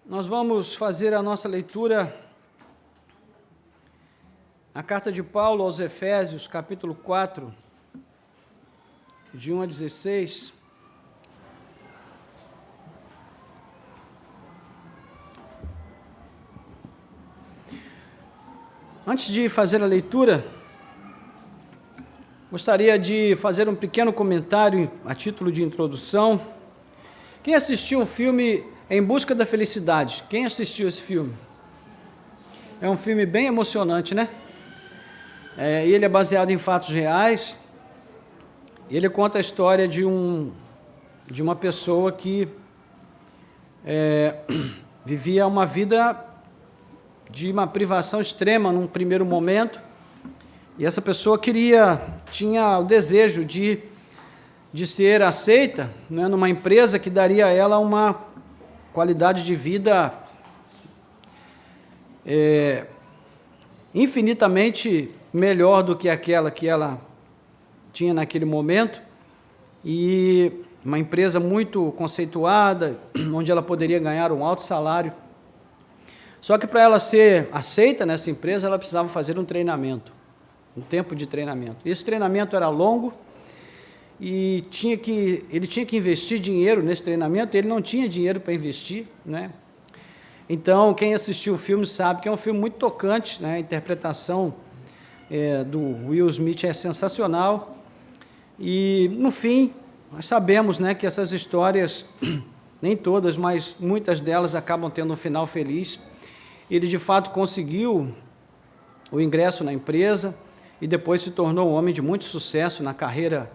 Nós vamos fazer a nossa leitura na carta de Paulo aos Efésios, capítulo 4, de 1 a 16. Antes de fazer a leitura, gostaria de fazer um pequeno comentário a título de introdução. Quem assistiu o filme Em Busca da Felicidade? Quem assistiu esse filme? É um filme bem emocionante, né? Ele é baseado em fatos reais. Ele conta a história de uma pessoa que vivia uma vida de uma privação extrema num primeiro momento, e essa pessoa tinha o desejo de ser aceita, né, numa empresa que daria a ela uma qualidade de vida infinitamente melhor do que aquela que ela tinha naquele momento, e uma empresa muito conceituada, onde ela poderia ganhar um alto salário. Só que para ela ser aceita nessa empresa, ela precisava fazer um treinamento, um tempo de treinamento. Esse treinamento era longo e ele tinha que investir dinheiro nesse treinamento, e ele não tinha dinheiro para investir, né? Então, quem assistiu o filme sabe que é um filme muito tocante, né? A interpretação do Will Smith é sensacional, e no fim, nós sabemos, né, que essas histórias, nem todas, mas muitas delas acabam tendo um final feliz. Ele, de fato, conseguiu o ingresso na empresa e depois se tornou um homem de muito sucesso na carreira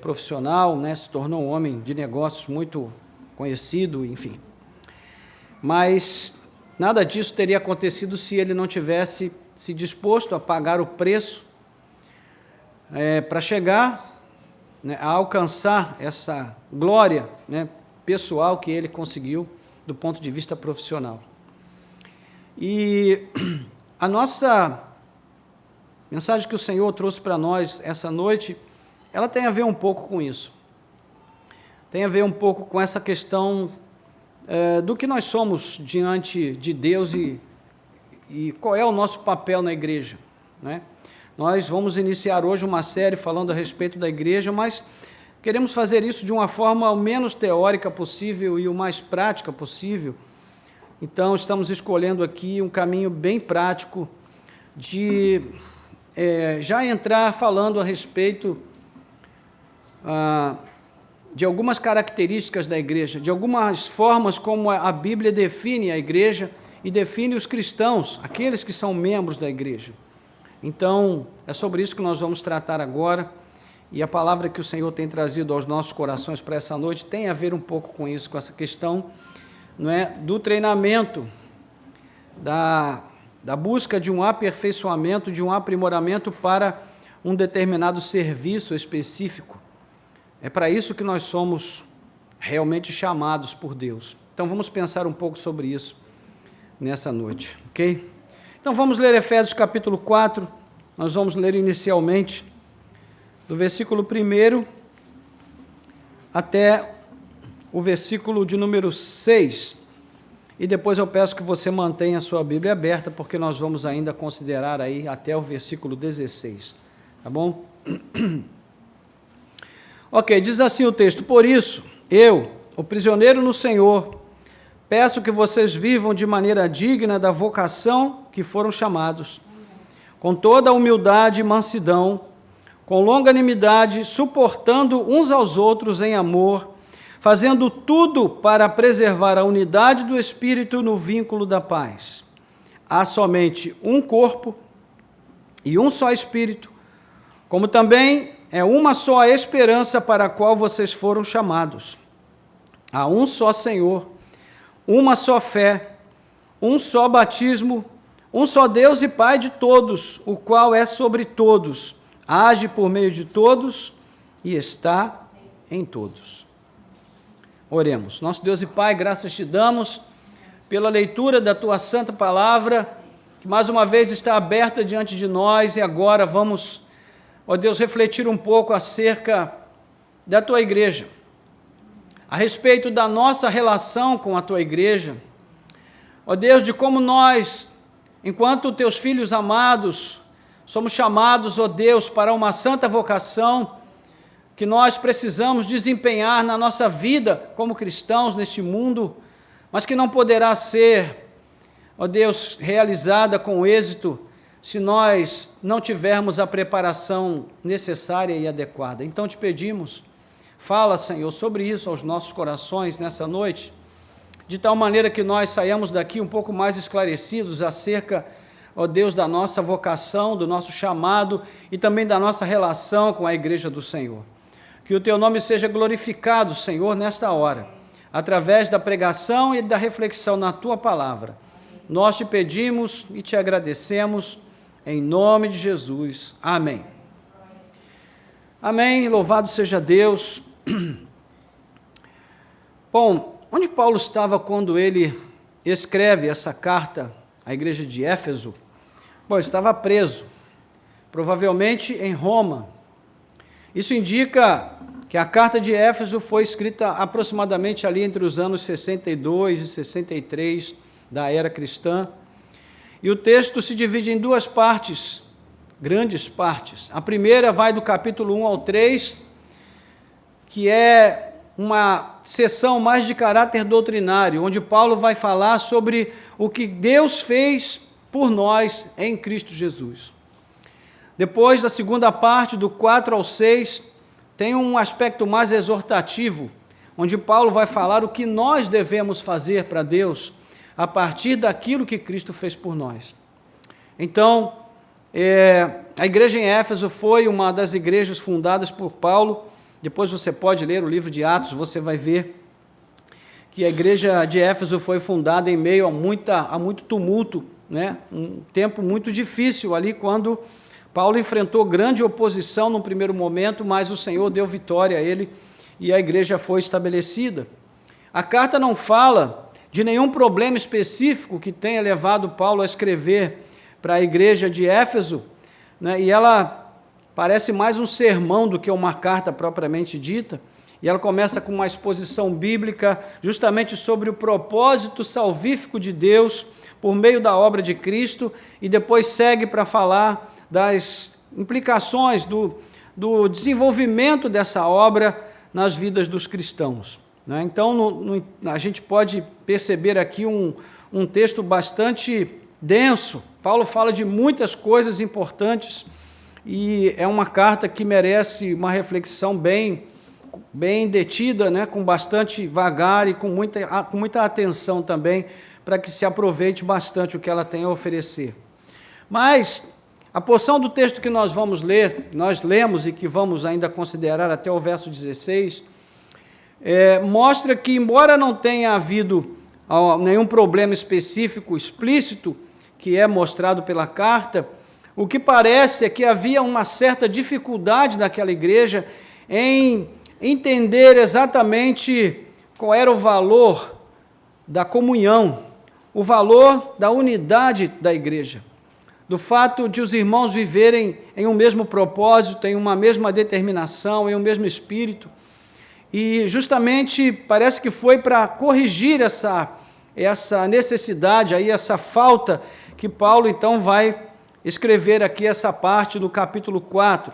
profissional, né? Se tornou um homem de negócios muito conhecido, enfim. Mas nada disso teria acontecido se ele não tivesse se disposto a pagar o preço para chegar, né, a alcançar essa glória, né, pessoal que ele conseguiu do ponto de vista profissional. E a nossa mensagem que o Senhor trouxe para nós essa noite, ela tem a ver um pouco com isso. Tem a ver um pouco com essa questão do que nós somos diante de Deus e qual é o nosso papel na igreja, né? Nós vamos iniciar hoje uma série falando a respeito da igreja, mas queremos fazer isso de uma forma o menos teórica possível e o mais prática possível. Então, estamos escolhendo aqui um caminho bem prático de já entrar falando a respeito de algumas características da igreja, de algumas formas como a Bíblia define a igreja e define os cristãos, aqueles que são membros da igreja. Então, é sobre isso que nós vamos tratar agora, e a palavra que o Senhor tem trazido aos nossos corações para essa noite tem a ver um pouco com isso, com essa questão, não é, do treinamento, da busca de um aperfeiçoamento, de um aprimoramento para um determinado serviço específico. É para isso que nós somos realmente chamados por Deus. Então vamos pensar um pouco sobre isso nessa noite, ok? Então vamos ler Efésios capítulo 4, nós vamos ler inicialmente do versículo 1 até o versículo de número 6, e depois eu peço que você mantenha a sua Bíblia aberta, porque nós vamos ainda considerar aí até o versículo 16, tá bom? Ok, diz assim o texto: por isso, eu, o prisioneiro no Senhor, peço que vocês vivam de maneira digna da vocação que foram chamados, com toda a humildade e mansidão, com longanimidade, suportando uns aos outros em amor, fazendo tudo para preservar a unidade do Espírito no vínculo da paz. Há somente um corpo e um só Espírito, como também é uma só a esperança para a qual vocês foram chamados. Há um só Senhor, uma só fé, um só batismo, um só Deus e Pai de todos, o qual é sobre todos, age por meio de todos e está em todos. Oremos. Nosso Deus e Pai, graças te damos pela leitura da Tua Santa Palavra, que mais uma vez está aberta diante de nós, e agora vamos, ó Deus, refletir um pouco acerca da Tua igreja, a respeito da nossa relação com a tua igreja. Ó Deus, de como nós, enquanto teus filhos amados, somos chamados, ó Deus, para uma santa vocação que nós precisamos desempenhar na nossa vida como cristãos neste mundo, mas que não poderá ser, ó Deus, realizada com êxito se nós não tivermos a preparação necessária e adequada. Então te pedimos, fala, Senhor, sobre isso aos nossos corações nessa noite, de tal maneira que nós saiamos daqui um pouco mais esclarecidos acerca, ó Deus, da nossa vocação, do nosso chamado e também da nossa relação com a igreja do Senhor. Que o teu nome seja glorificado, Senhor, nesta hora, através da pregação e da reflexão na tua palavra. Nós te pedimos e te agradecemos, em nome de Jesus. Amém. Amém, louvado seja Deus. Bom, onde Paulo estava quando ele escreve essa carta à igreja de Éfeso? Bom, ele estava preso, provavelmente em Roma. Isso indica que a carta de Éfeso foi escrita aproximadamente ali entre os anos 62 e 63 da era cristã. E o texto se divide em duas partes, grandes partes. A primeira vai do capítulo 1 ao 3, que é uma seção mais de caráter doutrinário, onde Paulo vai falar sobre o que Deus fez por nós em Cristo Jesus. Depois, da segunda parte, do 4 ao 6, tem um aspecto mais exortativo, onde Paulo vai falar o que nós devemos fazer para Deus a partir daquilo que Cristo fez por nós. Então, a igreja em Éfeso foi uma das igrejas fundadas por Paulo. Depois você pode ler o livro de Atos, você vai ver que a igreja de Éfeso foi fundada em meio a muito tumulto, né? Um tempo muito difícil ali, quando Paulo enfrentou grande oposição no primeiro momento, mas o Senhor deu vitória a ele e a igreja foi estabelecida. A carta não fala de nenhum problema específico que tenha levado Paulo a escrever para a igreja de Éfeso, né? E ela parece mais um sermão do que uma carta propriamente dita, e ela começa com uma exposição bíblica justamente sobre o propósito salvífico de Deus por meio da obra de Cristo, e depois segue para falar das implicações do desenvolvimento dessa obra nas vidas dos cristãos. Então, a gente pode perceber aqui um texto bastante denso. Paulo fala de muitas coisas importantes e é uma carta que merece uma reflexão bem detida, né, com bastante vagar e com muita atenção também, para que se aproveite bastante o que ela tem a oferecer. Mas a porção do texto que nós vamos ler, nós lemos e que vamos ainda considerar até o verso 16, mostra que, embora não tenha havido nenhum problema específico, explícito, que é mostrado pela carta, o que parece é que havia uma certa dificuldade naquela igreja em entender exatamente qual era o valor da comunhão, o valor da unidade da igreja, do fato de os irmãos viverem em um mesmo propósito, em uma mesma determinação, em um mesmo espírito. E justamente parece que foi para corrigir essa necessidade, aí, essa falta, que Paulo então vai escrever aqui essa parte do capítulo 4.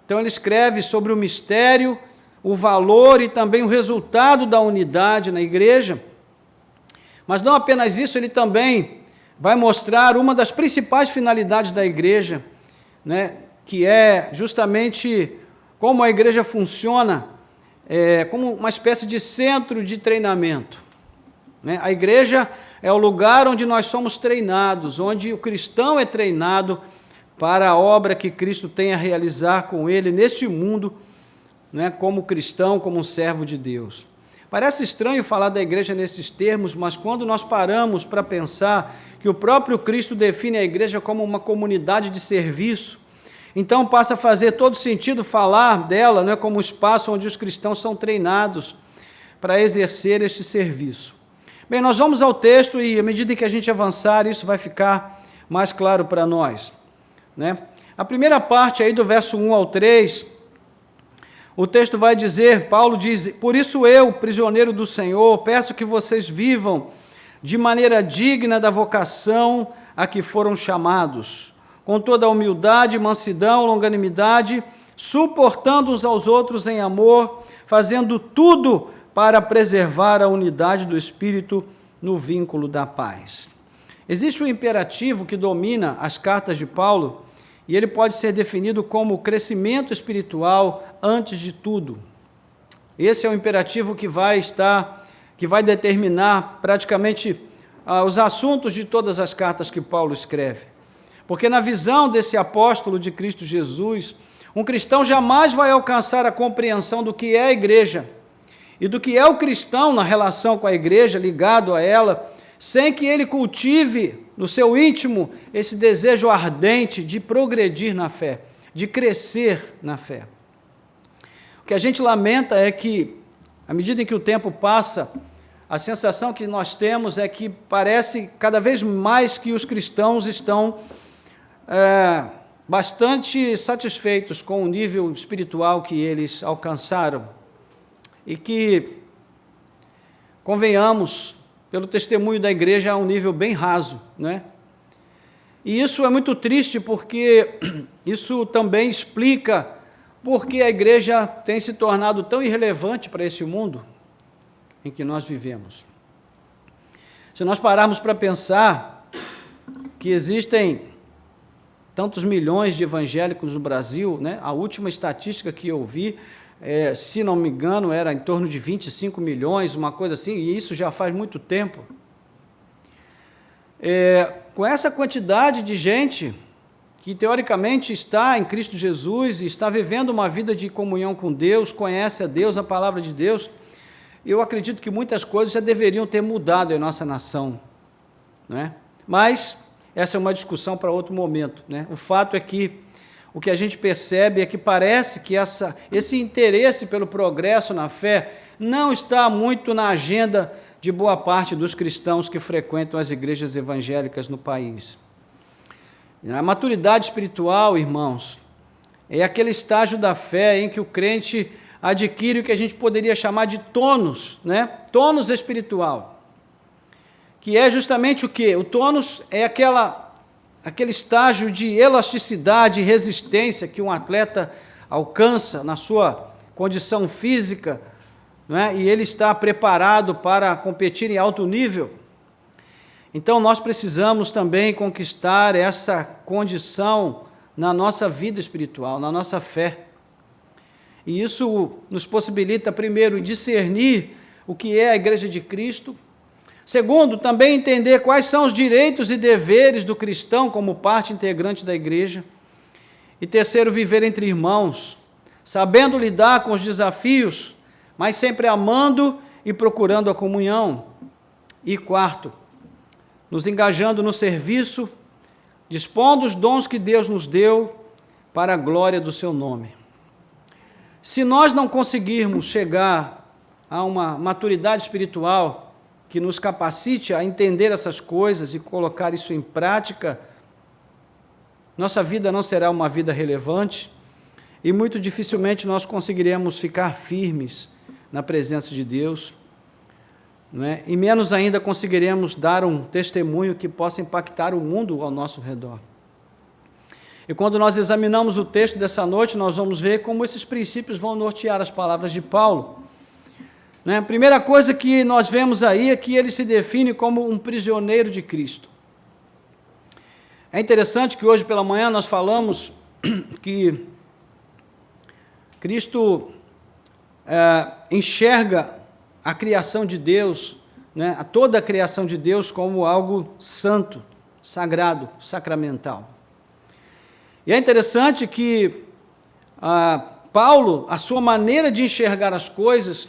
Então ele escreve sobre o mistério, o valor e também o resultado da unidade na igreja. Mas não apenas isso, ele também vai mostrar uma das principais finalidades da igreja, né, que é justamente como a igreja funciona como uma espécie de centro de treinamento. Né? A igreja é o lugar onde nós somos treinados, onde o cristão é treinado para a obra que Cristo tem a realizar com ele neste mundo, né, como cristão, como um servo de Deus. Parece estranho falar da igreja nesses termos, mas quando nós paramos para pensar que o próprio Cristo define a igreja como uma comunidade de serviço, então passa a fazer todo sentido falar dela, né, como um espaço onde os cristãos são treinados para exercer este serviço. Bem, nós vamos ao texto e, à medida que a gente avançar, isso vai ficar mais claro para nós. Né? A primeira parte aí do verso 1 ao 3, o texto vai dizer, Paulo diz: por isso eu, prisioneiro do Senhor, peço que vocês vivam de maneira digna da vocação a que foram chamados, com toda a humildade, mansidão, longanimidade, suportando uns aos outros em amor, fazendo tudo para preservar a unidade do Espírito no vínculo da paz. Existe um imperativo que domina as cartas de Paulo, e ele pode ser definido como crescimento espiritual antes de tudo. Esse é o imperativo que vai determinar praticamente os assuntos de todas as cartas que Paulo escreve. Porque na visão desse apóstolo de Cristo Jesus, um cristão jamais vai alcançar a compreensão do que é a igreja e do que é o cristão na relação com a igreja, ligado a ela, sem que ele cultive no seu íntimo esse desejo ardente de progredir na fé, de crescer na fé. O que a gente lamenta é que, à medida em que o tempo passa, a sensação que nós temos é que parece cada vez mais que os cristãos estão bastante satisfeitos com o nível espiritual que eles alcançaram e que, convenhamos, pelo testemunho da igreja, a um nível bem raso, né? E isso é muito triste, porque isso também explica por que a igreja tem se tornado tão irrelevante para esse mundo em que nós vivemos. Se nós pararmos para pensar que existem tantos milhões de evangélicos no Brasil, né? A última estatística que eu vi, se não me engano, era em torno de 25 milhões, uma coisa assim, e isso já faz muito tempo. Com essa quantidade de gente que teoricamente está em Cristo Jesus e está vivendo uma vida de comunhão com Deus, conhece a Deus, a palavra de Deus, eu acredito que muitas coisas já deveriam ter mudado em nossa nação, né? Mas essa é uma discussão para outro momento, né? O fato é que o que a gente percebe é que parece que esse interesse pelo progresso na fé não está muito na agenda de boa parte dos cristãos que frequentam as igrejas evangélicas no país. A maturidade espiritual, irmãos, é aquele estágio da fé em que o crente adquire o que a gente poderia chamar de tônus, né? Tônus espiritual, que é justamente o quê? O tônus é aquele estágio de elasticidade e resistência que um atleta alcança na sua condição física, né? E ele está preparado para competir em alto nível. Então, nós precisamos também conquistar essa condição na nossa vida espiritual, na nossa fé. E isso nos possibilita, primeiro, discernir o que é a Igreja de Cristo. Segundo, também entender quais são os direitos e deveres do cristão como parte integrante da igreja. E terceiro, viver entre irmãos, sabendo lidar com os desafios, mas sempre amando e procurando a comunhão. E quarto, nos engajando no serviço, dispondo os dons que Deus nos deu para a glória do seu nome. Se nós não conseguirmos chegar a uma maturidade espiritual que nos capacite a entender essas coisas e colocar isso em prática, nossa vida não será uma vida relevante e muito dificilmente nós conseguiremos ficar firmes na presença de Deus, não é? E menos ainda conseguiremos dar um testemunho que possa impactar o mundo ao nosso redor. E quando nós examinamos o texto dessa noite, nós vamos ver como esses princípios vão nortear as palavras de Paulo. Né? A primeira coisa que nós vemos aí é que ele se define como um prisioneiro de Cristo. É interessante que hoje pela manhã nós falamos que Cristo enxerga a criação de Deus, né, toda a criação de Deus como algo santo, sagrado, sacramental. E é interessante que Paulo, a sua maneira de enxergar as coisas,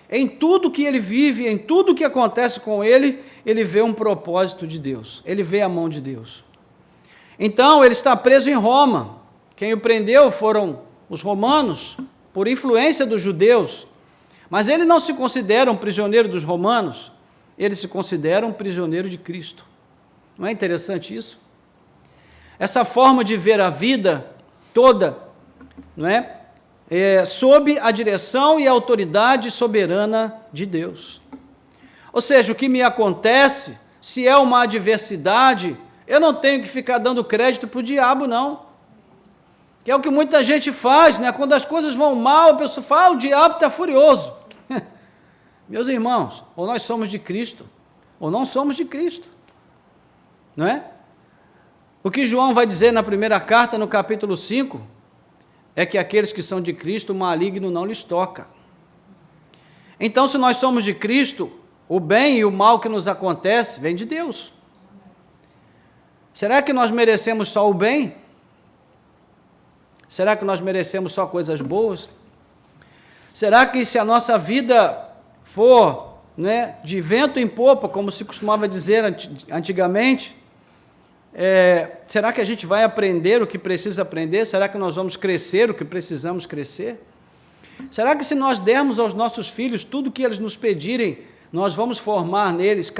em tudo que ele vive, em tudo que acontece com ele, ele vê um propósito de Deus, ele vê a mão de Deus. Então, ele está preso em Roma. Quem o prendeu foram os romanos, por influência dos judeus. Mas ele não se considera um prisioneiro dos romanos, ele se considera um prisioneiro de Cristo. Não é interessante isso? Essa forma de ver a vida toda, não é? sob a direção e a autoridade soberana de Deus. Ou seja, o que me acontece, se é uma adversidade, eu não tenho que ficar dando crédito para o diabo, não. Que é o que muita gente faz, né? Quando as coisas vão mal, a pessoa fala, o diabo está furioso. Meus irmãos, ou nós somos de Cristo, ou não somos de Cristo. Não é? O que João vai dizer na primeira carta, no capítulo 5, é que aqueles que são de Cristo, o maligno não lhes toca. Então, se nós somos de Cristo, o bem e o mal que nos acontece vem de Deus. Será que nós merecemos só o bem? Será que nós merecemos só coisas boas? Será que se a nossa vida for, né, de vento em popa, como se costumava dizer antigamente, será que a gente vai aprender o que precisa aprender? Será que nós vamos crescer o que precisamos crescer? Será que se nós dermos aos nossos filhos tudo o que eles nos pedirem, nós vamos formar neles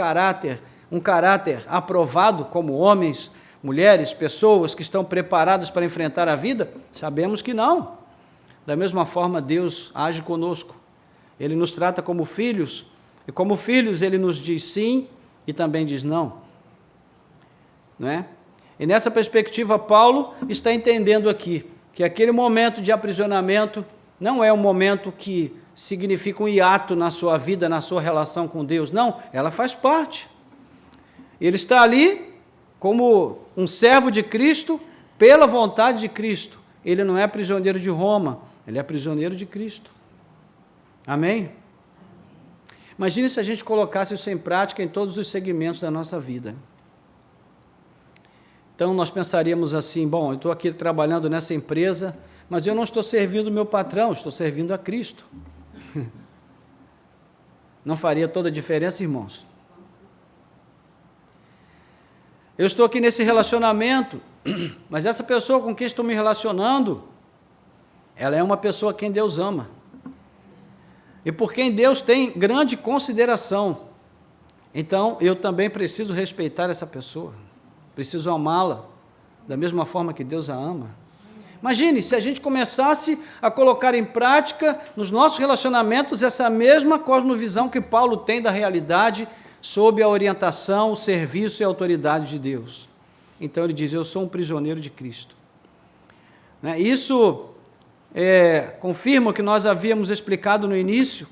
um caráter aprovado como homens, mulheres, pessoas que estão preparadas para enfrentar a vida? Sabemos que não. Da mesma forma, Deus age conosco. Ele nos trata como filhos, e como filhos Ele nos diz sim e também diz não. Não é? E nessa perspectiva, Paulo está entendendo aqui que aquele momento de aprisionamento não é um momento que significa um hiato na sua vida, na sua relação com Deus. Não, ela faz parte. Ele está ali como um servo de Cristo, pela vontade de Cristo. Ele não é prisioneiro de Roma, ele é prisioneiro de Cristo. Amém? Imagine se a gente colocasse isso em prática em todos os segmentos da nossa vida. Então, nós pensaríamos assim, bom, eu estou aqui trabalhando nessa empresa, mas eu não estou servindo o meu patrão, estou servindo a Cristo. Não faria toda a diferença, irmãos? Eu estou aqui nesse relacionamento, mas essa pessoa com quem estou me relacionando, ela é uma pessoa a quem Deus ama. E por quem Deus tem grande consideração. Então, eu também preciso respeitar essa pessoa. Preciso amá-la da mesma forma que Deus a ama. Imagine se a gente começasse a colocar em prática nos nossos relacionamentos essa mesma cosmovisão que Paulo tem da realidade sob a orientação, o serviço e a autoridade de Deus. Então ele diz, eu sou um prisioneiro de Cristo. Isso confirma o que nós havíamos explicado no início,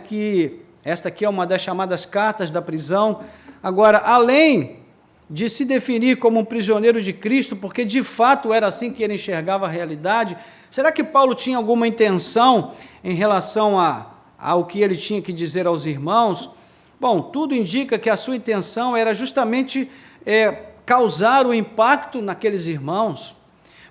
que esta aqui é uma das chamadas cartas da prisão. Agora, além de se definir como um prisioneiro de Cristo, porque de fato era assim que ele enxergava a realidade, será que Paulo tinha alguma intenção em relação ao que ele tinha que dizer aos irmãos? Bom, tudo indica que a sua intenção era justamente causar o impacto naqueles irmãos,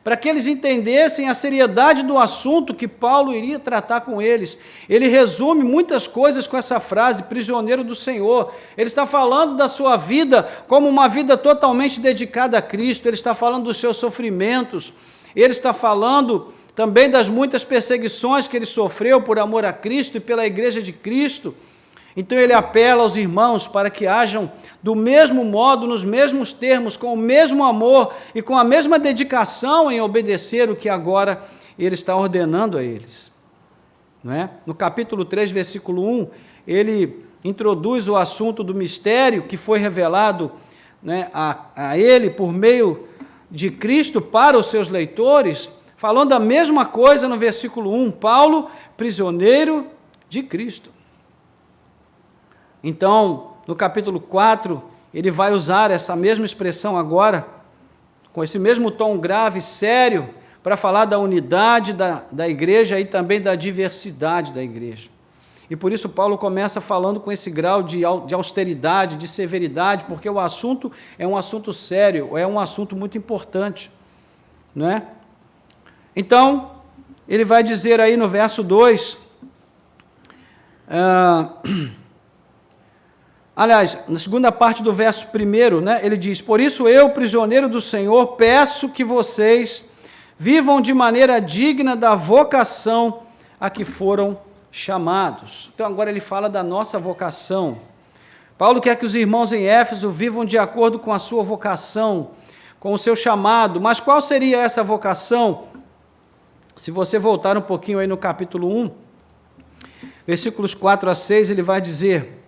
para que eles entendessem a seriedade do assunto que Paulo iria tratar com eles. Ele resume muitas coisas com essa frase, prisioneiro do Senhor. Ele está falando da sua vida como uma vida totalmente dedicada a Cristo, ele está falando dos seus sofrimentos, ele está falando também das muitas perseguições que ele sofreu por amor a Cristo e pela igreja de Cristo. Então ele apela aos irmãos para que hajam do mesmo modo, nos mesmos termos, com o mesmo amor e com a mesma dedicação em obedecer o que agora ele está ordenando a eles. Não é? No capítulo 3, versículo 1, ele introduz o assunto do mistério que foi revelado, né, a ele por meio de Cristo para os seus leitores, falando a mesma coisa no versículo 1, Paulo, prisioneiro de Cristo. Então, no capítulo 4, ele vai usar essa mesma expressão agora, com esse mesmo tom grave, sério, para falar da unidade da igreja e também da diversidade da igreja. E por isso Paulo começa falando com esse grau de austeridade, de severidade, porque o assunto é um assunto sério, é um assunto muito importante, não é? Então, ele vai dizer aí no verso 2, aliás, na segunda parte do verso 1, né, ele diz, por isso eu, prisioneiro do Senhor, peço que vocês vivam de maneira digna da vocação a que foram chamados. Então agora ele fala da nossa vocação. Paulo quer que os irmãos em Éfeso vivam de acordo com a sua vocação, com o seu chamado. Mas qual seria essa vocação? Se você voltar um pouquinho aí no capítulo 1, versículos 4 a 6, ele vai dizer: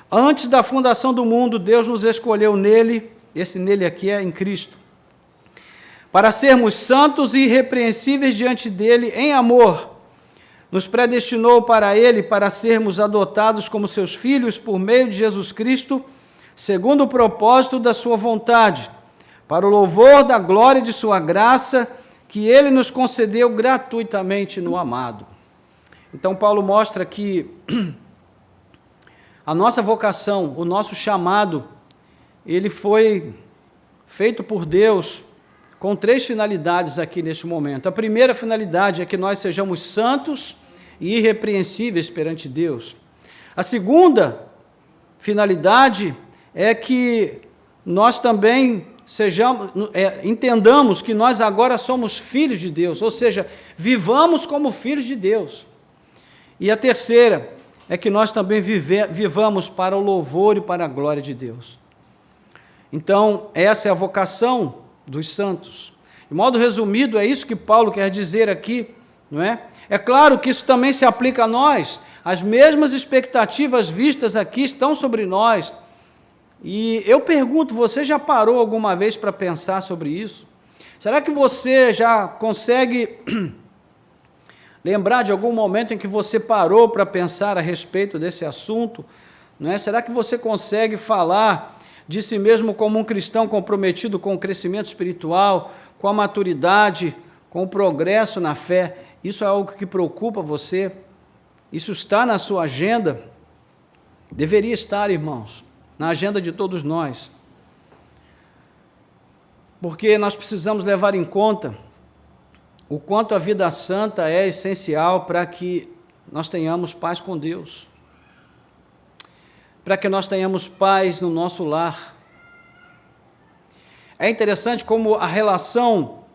antes da fundação do mundo, Deus nos escolheu nele, esse nele aqui é em Cristo, para sermos santos e irrepreensíveis diante dele em amor. Nos predestinou para ele, para sermos adotados como seus filhos por meio de Jesus Cristo, segundo o propósito da sua vontade, para o louvor da glória de sua graça, que ele nos concedeu gratuitamente no amado. Então, Paulo mostra que a nossa vocação, o nosso chamado, ele foi feito por Deus com 3 finalidades aqui neste momento. A primeira finalidade é que nós sejamos santos e irrepreensíveis perante Deus. A segunda finalidade é que nós também entendamos que nós agora somos filhos de Deus, ou seja, vivamos como filhos de Deus. E a terceira é que nós também vivamos para o louvor e para a glória de Deus. Então, essa é a vocação dos santos. De modo resumido, é isso que Paulo quer dizer aqui, não é? É claro que isso também se aplica a nós, as mesmas expectativas vistas aqui estão sobre nós. E eu pergunto, você já parou alguma vez para pensar sobre isso? Será que você já consegue lembrar de algum momento em que você parou para pensar a respeito desse assunto? Não é? Será que você consegue falar de si mesmo como um cristão comprometido com o crescimento espiritual, com a maturidade, com o progresso na fé? Isso é algo que preocupa você? Isso está na sua agenda? Deveria estar, irmãos, na agenda de todos nós. Porque nós precisamos levar em conta o quanto a vida santa é essencial para que nós tenhamos paz com Deus, para que nós tenhamos paz no nosso lar. É interessante como a relação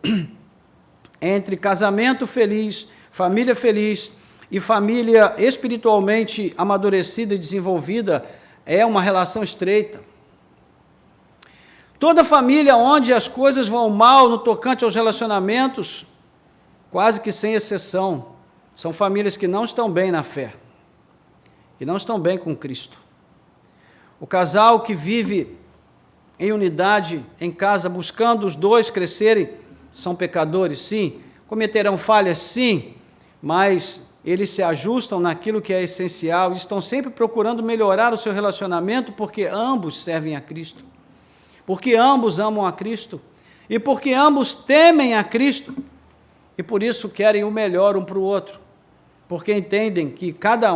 entre casamento feliz, família feliz e família espiritualmente amadurecida e desenvolvida é uma relação estreita. Toda família onde as coisas vão mal no tocante aos relacionamentos, quase que sem exceção, são famílias que não estão bem na fé, que não estão bem com Cristo. O casal que vive em unidade em casa, buscando os dois crescerem, são pecadores, sim, cometerão falhas, sim, mas eles se ajustam naquilo que é essencial e estão sempre procurando melhorar o seu relacionamento porque ambos servem a Cristo, porque ambos amam a Cristo e porque ambos temem a Cristo e por isso querem o melhor um para o outro, porque entendem que cada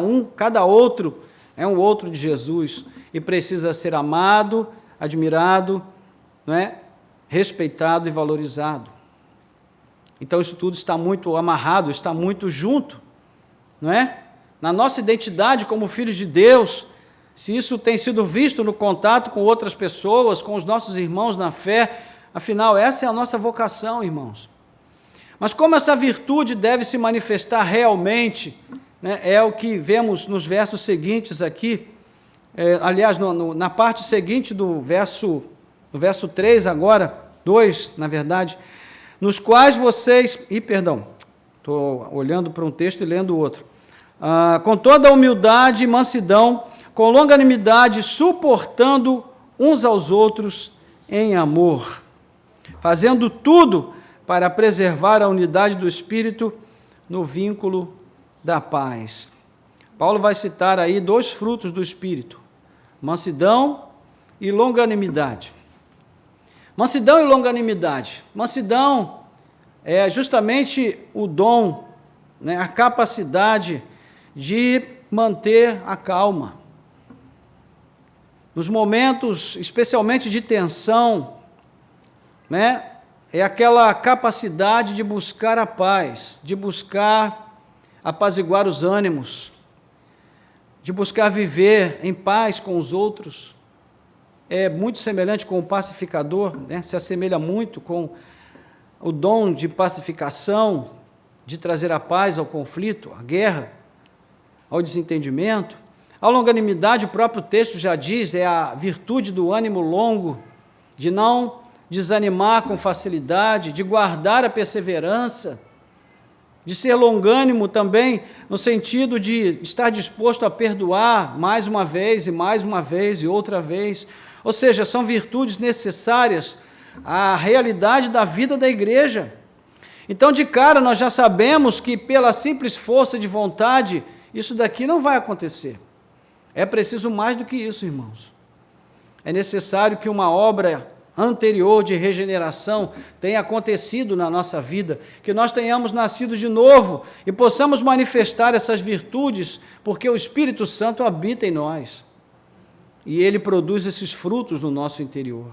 outro é um outro de Jesus e precisa ser amado, admirado, não é? Respeitado e valorizado. Então isso tudo está muito amarrado, está muito junto, não é? Na nossa identidade como filhos de Deus, se isso tem sido visto no contato com outras pessoas, com os nossos irmãos na fé, afinal, essa é a nossa vocação, irmãos. Mas como essa virtude deve se manifestar realmente, né, é o que vemos nos versos seguintes aqui, aliás, na parte seguinte do verso 3 agora, 2, na verdade, nos quais vocês... estou olhando para um texto e lendo outro. Com toda a humildade e mansidão, com longanimidade, suportando uns aos outros em amor, fazendo tudo para preservar a unidade do Espírito no vínculo da paz. Paulo vai citar aí 2 frutos do Espírito, mansidão e longanimidade. Mansidão e longanimidade. Mansidão é justamente o dom, né, a capacidade de manter a calma. Nos momentos, especialmente de tensão, né, é aquela capacidade de buscar a paz, de buscar apaziguar os ânimos, de buscar viver em paz com os outros. É muito semelhante com o pacificador, né, se assemelha muito com o dom de pacificação, de trazer a paz ao conflito, à guerra, ao desentendimento. A longanimidade, o próprio texto já diz, é a virtude do ânimo longo, de não desanimar com facilidade, de guardar a perseverança. de ser longânimo também, no sentido de estar disposto a perdoar mais uma vez e outra vez. Ou seja, são virtudes necessárias à realidade da vida da igreja. Então, de cara, nós já sabemos que pela simples força de vontade, isso daqui não vai acontecer. É preciso mais do que isso, irmãos. É necessário que uma obra anterior de regeneração tenha acontecido na nossa vida, que nós tenhamos nascido de novo e possamos manifestar essas virtudes, porque o Espírito Santo habita em nós e ele produz esses frutos no nosso interior,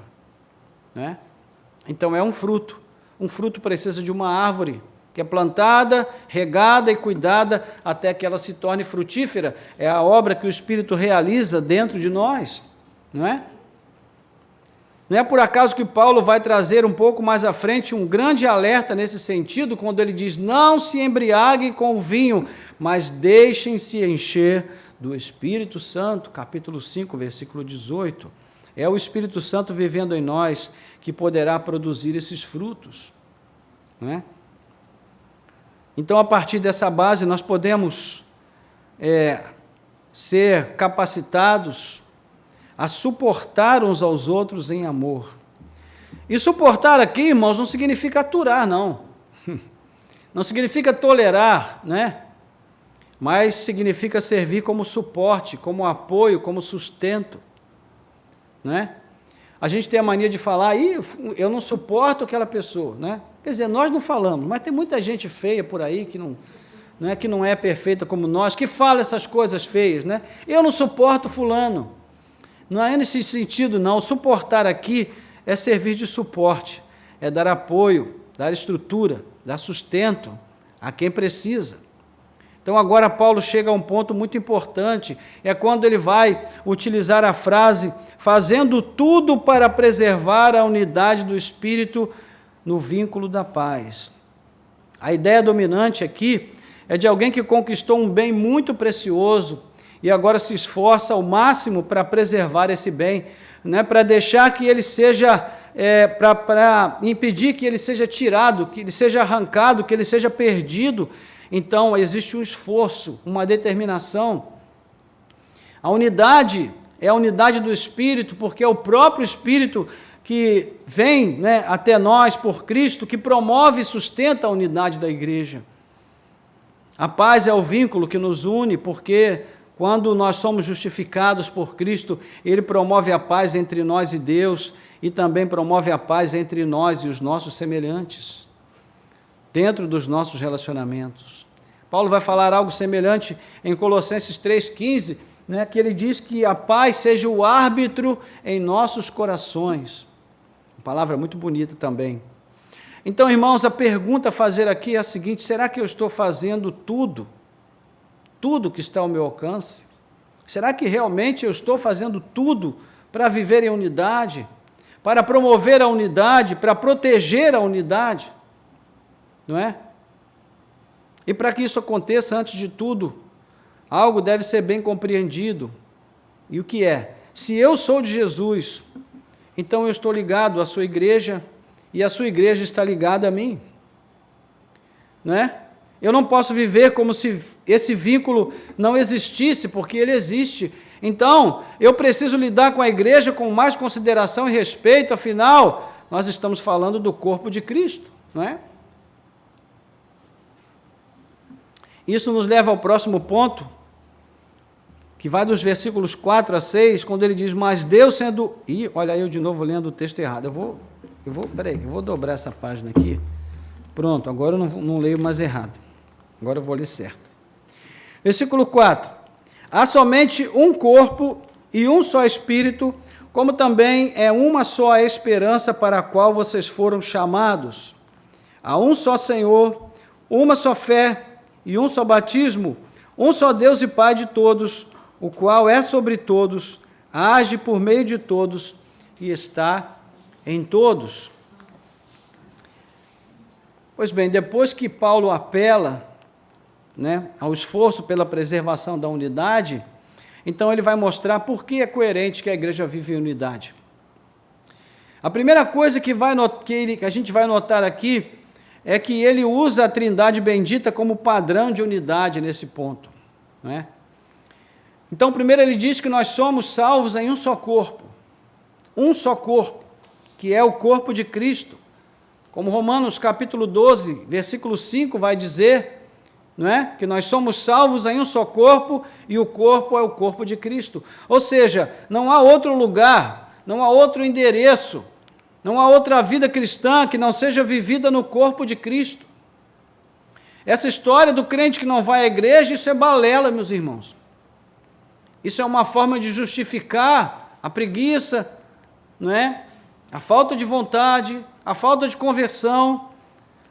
né? Então é um fruto precisa de uma árvore que é plantada, regada e cuidada até que ela se torne frutífera. É a obra que o Espírito realiza dentro de nós, não é? Não é por acaso que Paulo vai trazer um pouco mais à frente um grande alerta nesse sentido, quando ele diz: não se embriaguem com o vinho, mas deixem-se encher do Espírito Santo, capítulo 5, versículo 18. É o Espírito Santo vivendo em nós que poderá produzir esses frutos, não é? Então, a partir dessa base, nós podemos ser capacitados a suportar uns aos outros em amor. E suportar aqui, irmãos, não significa aturar, não. Não significa tolerar, né? Mas significa servir como suporte, como apoio, como sustento, né? A gente tem a mania de falar: eu não suporto aquela pessoa, né? Quer dizer, nós não falamos, mas tem muita gente feia por aí que não é perfeita como nós, que fala essas coisas feias, né? Eu não suporto fulano. Não é nesse sentido, não. Suportar aqui é servir de suporte, é dar apoio, dar estrutura, dar sustento a quem precisa. Então, agora Paulo chega a um ponto muito importante, é quando ele vai utilizar a frase: fazendo tudo para preservar a unidade do Espírito no vínculo da paz. A ideia dominante aqui é de alguém que conquistou um bem muito precioso e agora se esforça ao máximo para preservar esse bem, né, para deixar que ele seja, para impedir que ele seja tirado, que ele seja arrancado, que ele seja perdido. Então, existe um esforço, uma determinação. A unidade é a unidade do Espírito, porque é o próprio Espírito que vem, né, até nós por Cristo, que promove e sustenta a unidade da igreja. A paz é o vínculo que nos une, porque quando nós somos justificados por Cristo, Ele promove a paz entre nós e Deus, e também promove a paz entre nós e os nossos semelhantes, dentro dos nossos relacionamentos. Paulo vai falar algo semelhante em Colossenses 3,15, né, que ele diz que a paz seja o árbitro em nossos corações. Uma palavra muito bonita também. Então, irmãos, a pergunta a fazer aqui é a seguinte: será que eu estou fazendo tudo que está ao meu alcance? Será que realmente eu estou fazendo tudo para viver em unidade, para promover a unidade, para proteger a unidade? Não é? E para que isso aconteça, antes de tudo, algo deve ser bem compreendido. E o que é? Se eu sou de Jesus, então eu estou ligado à sua igreja e a sua igreja está ligada a mim. Não é? Eu não posso viver como se esse vínculo não existisse, porque ele existe. Então, eu preciso lidar com a igreja com mais consideração e respeito, afinal, nós estamos falando do corpo de Cristo, não é? Isso nos leva ao próximo ponto, que vai dos versículos 4 a 6, quando ele diz: mas Deus sendo... olha eu de novo lendo o texto errado. Eu vou dobrar essa página aqui. Pronto, agora eu não leio mais errado. Agora eu vou ler certo. Versículo 4. Há somente um corpo e um só Espírito, como também é uma só a esperança para a qual vocês foram chamados. Há um só Senhor, uma só fé e um só batismo, um só Deus e Pai de todos, o qual é sobre todos, age por meio de todos e está em todos. Pois bem, depois que Paulo apela, né, ao esforço pela preservação da unidade, então ele vai mostrar por que é coerente que a igreja vive em unidade. A primeira coisa que a gente vai notar aqui é que ele usa a Trindade bendita como padrão de unidade nesse ponto, não é? Então, primeiro ele diz que nós somos salvos em um só corpo, que é o corpo de Cristo, como Romanos capítulo 12, versículo 5 vai dizer, não é? Que nós somos salvos em um só corpo e o corpo é o corpo de Cristo. Ou seja, não há outro lugar, não há outro endereço, não há outra vida cristã que não seja vivida no corpo de Cristo. Essa história do crente que não vai à igreja, isso é balela, meus irmãos. Isso é uma forma de justificar a preguiça, não é? A falta de vontade, a falta de conversão,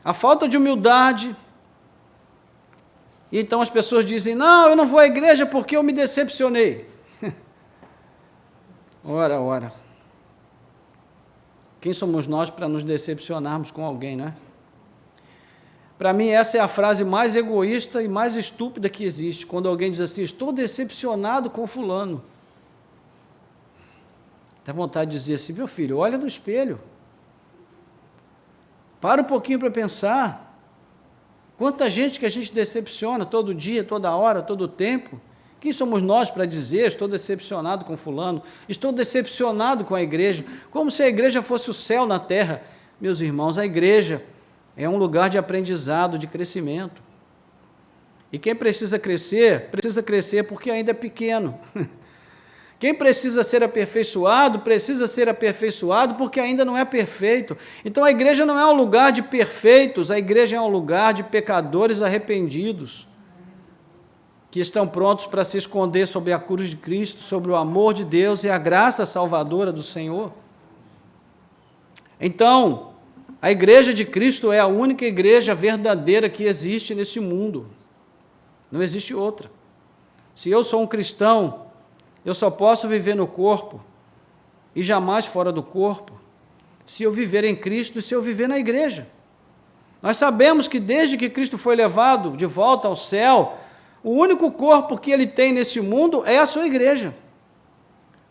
a falta de humildade. E então as pessoas dizem, não, eu não vou à igreja porque eu me decepcionei. Ora. Quem somos nós para nos decepcionarmos com alguém, né? Para mim, essa é a frase mais egoísta e mais estúpida que existe, quando alguém diz assim, estou decepcionado com fulano. Dá vontade de dizer assim, meu filho, olha no espelho. Para um pouquinho para pensar. Quanta gente que a gente decepciona todo dia, toda hora, todo tempo. Quem somos nós para dizer, estou decepcionado com fulano, estou decepcionado com a igreja, como se a igreja fosse o céu na terra. Meus irmãos, a igreja é um lugar de aprendizado, de crescimento. E quem precisa crescer porque ainda é pequeno. Quem precisa ser aperfeiçoado porque ainda não é perfeito. Então a igreja não é um lugar de perfeitos, a igreja é um lugar de pecadores arrependidos, que estão prontos para se esconder sob a cruz de Cristo, sobre o amor de Deus e a graça salvadora do Senhor. Então, a igreja de Cristo é a única igreja verdadeira que existe nesse mundo. Não existe outra. Se eu sou um cristão, eu só posso viver no corpo e jamais fora do corpo, se eu viver em Cristo e se eu viver na igreja. Nós sabemos que desde que Cristo foi levado de volta ao céu, o único corpo que ele tem nesse mundo é a sua igreja.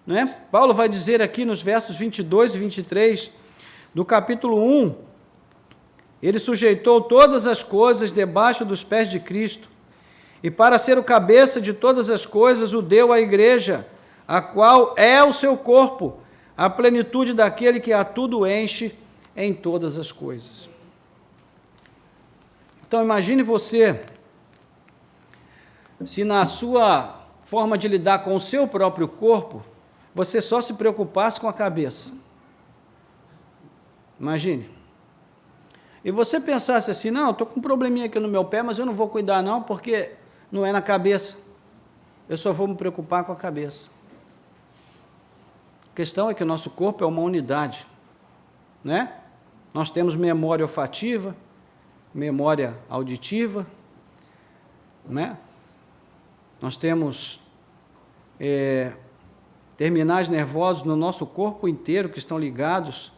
Não é? Paulo vai dizer aqui nos versos 22 e 23, do capítulo 1, ele sujeitou todas as coisas debaixo dos pés de Cristo, e para ser o cabeça de todas as coisas o deu à igreja, a qual é o seu corpo, a plenitude daquele que a tudo enche em todas as coisas. Então imagine você, se na sua forma de lidar com o seu próprio corpo, você só se preocupasse com a cabeça. Imagine. E você pensasse assim, não, estou com um probleminha aqui no meu pé, mas eu não vou cuidar não, porque não é na cabeça. Eu só vou me preocupar com a cabeça. A questão é que o nosso corpo é uma unidade, né? Nós temos memória olfativa, memória auditiva, né? Nós temos terminais nervosos no nosso corpo inteiro que estão ligados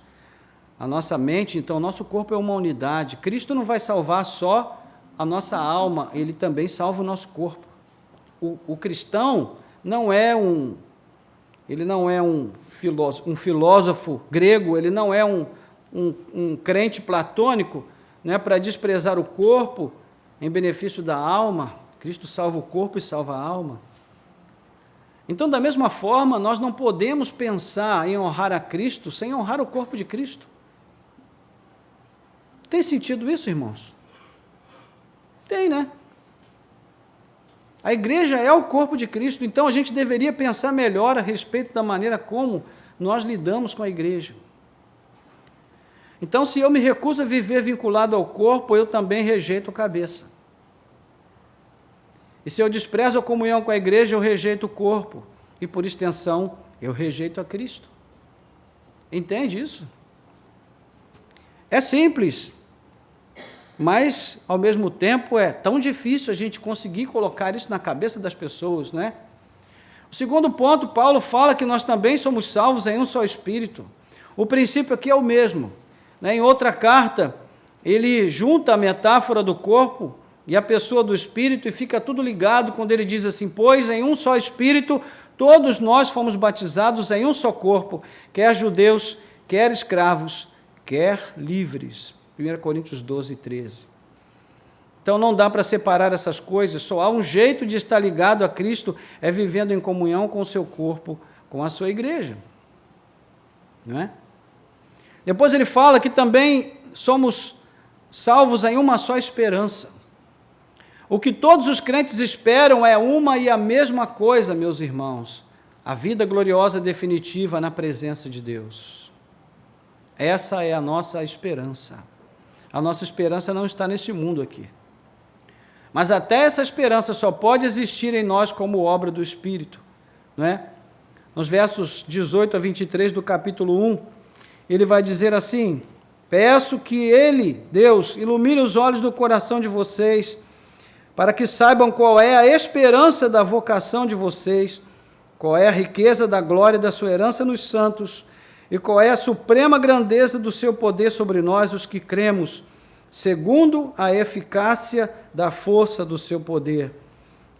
à nossa mente, então o nosso corpo é uma unidade. Cristo não vai salvar só a nossa alma, ele também salva o nosso corpo. O cristão não é um filósofo grego, ele não é um crente platônico, né, para desprezar o corpo em benefício da alma. Cristo salva o corpo e salva a alma. Então, da mesma forma, nós não podemos pensar em honrar a Cristo sem honrar o corpo de Cristo. Tem sentido isso, irmãos? Tem, né? A igreja é o corpo de Cristo, então a gente deveria pensar melhor a respeito da maneira como nós lidamos com a igreja. Então, se eu me recuso a viver vinculado ao corpo, eu também rejeito a cabeça. E se eu desprezo a comunhão com a igreja, eu rejeito o corpo. E, por extensão, eu rejeito a Cristo. Entende isso? É simples, mas, ao mesmo tempo, é tão difícil a gente conseguir colocar isso na cabeça das pessoas, né? O segundo ponto, Paulo fala que nós também somos salvos em um só Espírito. O princípio aqui é o mesmo, né? Em outra carta, ele junta a metáfora do corpo e a pessoa do Espírito, e fica tudo ligado quando ele diz assim, pois em um só Espírito, todos nós fomos batizados em um só corpo, quer judeus, quer escravos, quer livres. 1 Coríntios 12, 13. Então não dá para separar essas coisas, só há um jeito de estar ligado a Cristo, é vivendo em comunhão com o seu corpo, com a sua igreja. Não é? Depois ele fala que também somos salvos em uma só esperança. O que todos os crentes esperam é uma e a mesma coisa, meus irmãos, a vida gloriosa definitiva na presença de Deus. Essa é a nossa esperança. A nossa esperança não está nesse mundo aqui. Mas até essa esperança só pode existir em nós como obra do Espírito. Não é? Nos versos 18 a 23 do capítulo 1, ele vai dizer assim: peço que Ele, Deus, ilumine os olhos do coração de vocês, para que saibam qual é a esperança da vocação de vocês, qual é a riqueza da glória da sua herança nos santos, e qual é a suprema grandeza do seu poder sobre nós, os que cremos, segundo a eficácia da força do seu poder.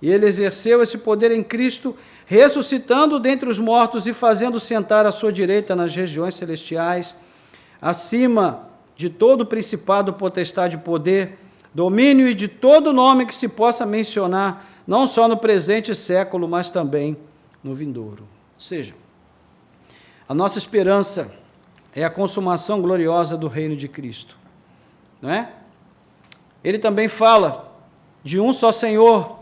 E ele exerceu esse poder em Cristo, ressuscitando dentre os mortos e fazendo sentar à sua direita nas regiões celestiais, acima de todo principado, potestade e poder, domínio e de todo nome que se possa mencionar, não só no presente século, mas também no vindouro. Ou seja, a nossa esperança é a consumação gloriosa do reino de Cristo. Não é? Ele também fala de um só Senhor,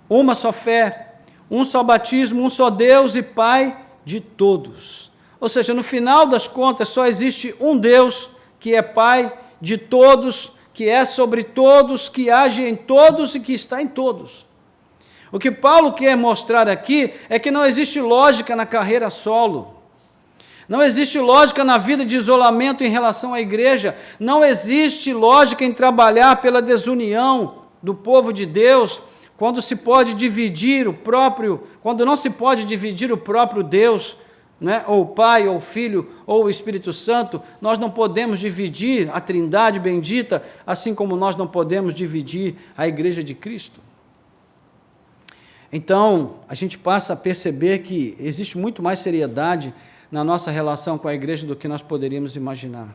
uma só fé, um só batismo, um só Deus e Pai de todos. Ou seja, no final das contas, só existe um Deus que é Pai de todos, que é sobre todos, que age em todos e que está em todos. O que Paulo quer mostrar aqui é que não existe lógica na carreira solo. Não existe lógica na vida de isolamento em relação à igreja. Não existe lógica em trabalhar pela desunião do povo de Deus, quando se pode dividir o próprio, quando não se pode dividir o próprio Deus, né? Ou o Pai, ou o Filho, ou o Espírito Santo. Nós não podemos dividir a Trindade bendita, assim como nós não podemos dividir a igreja de Cristo. Então, a gente passa a perceber que existe muito mais seriedade na nossa relação com a igreja do que nós poderíamos imaginar.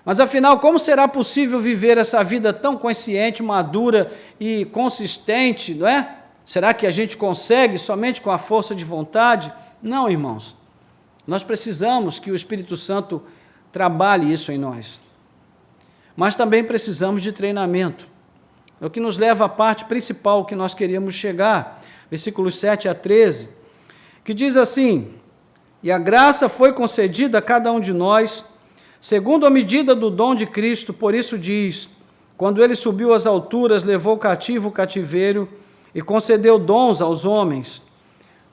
Mas, afinal, como será possível viver essa vida tão consciente, madura e consistente, não é? Será que a gente consegue somente com a força de vontade? Não, irmãos. Nós precisamos que o Espírito Santo trabalhe isso em nós. Mas também precisamos de treinamento. É o que nos leva à parte principal que nós queríamos chegar, versículos 7 a 13, que diz assim: e a graça foi concedida a cada um de nós, segundo a medida do dom de Cristo. Por isso diz, quando ele subiu às alturas, levou cativo o cativeiro e concedeu dons aos homens.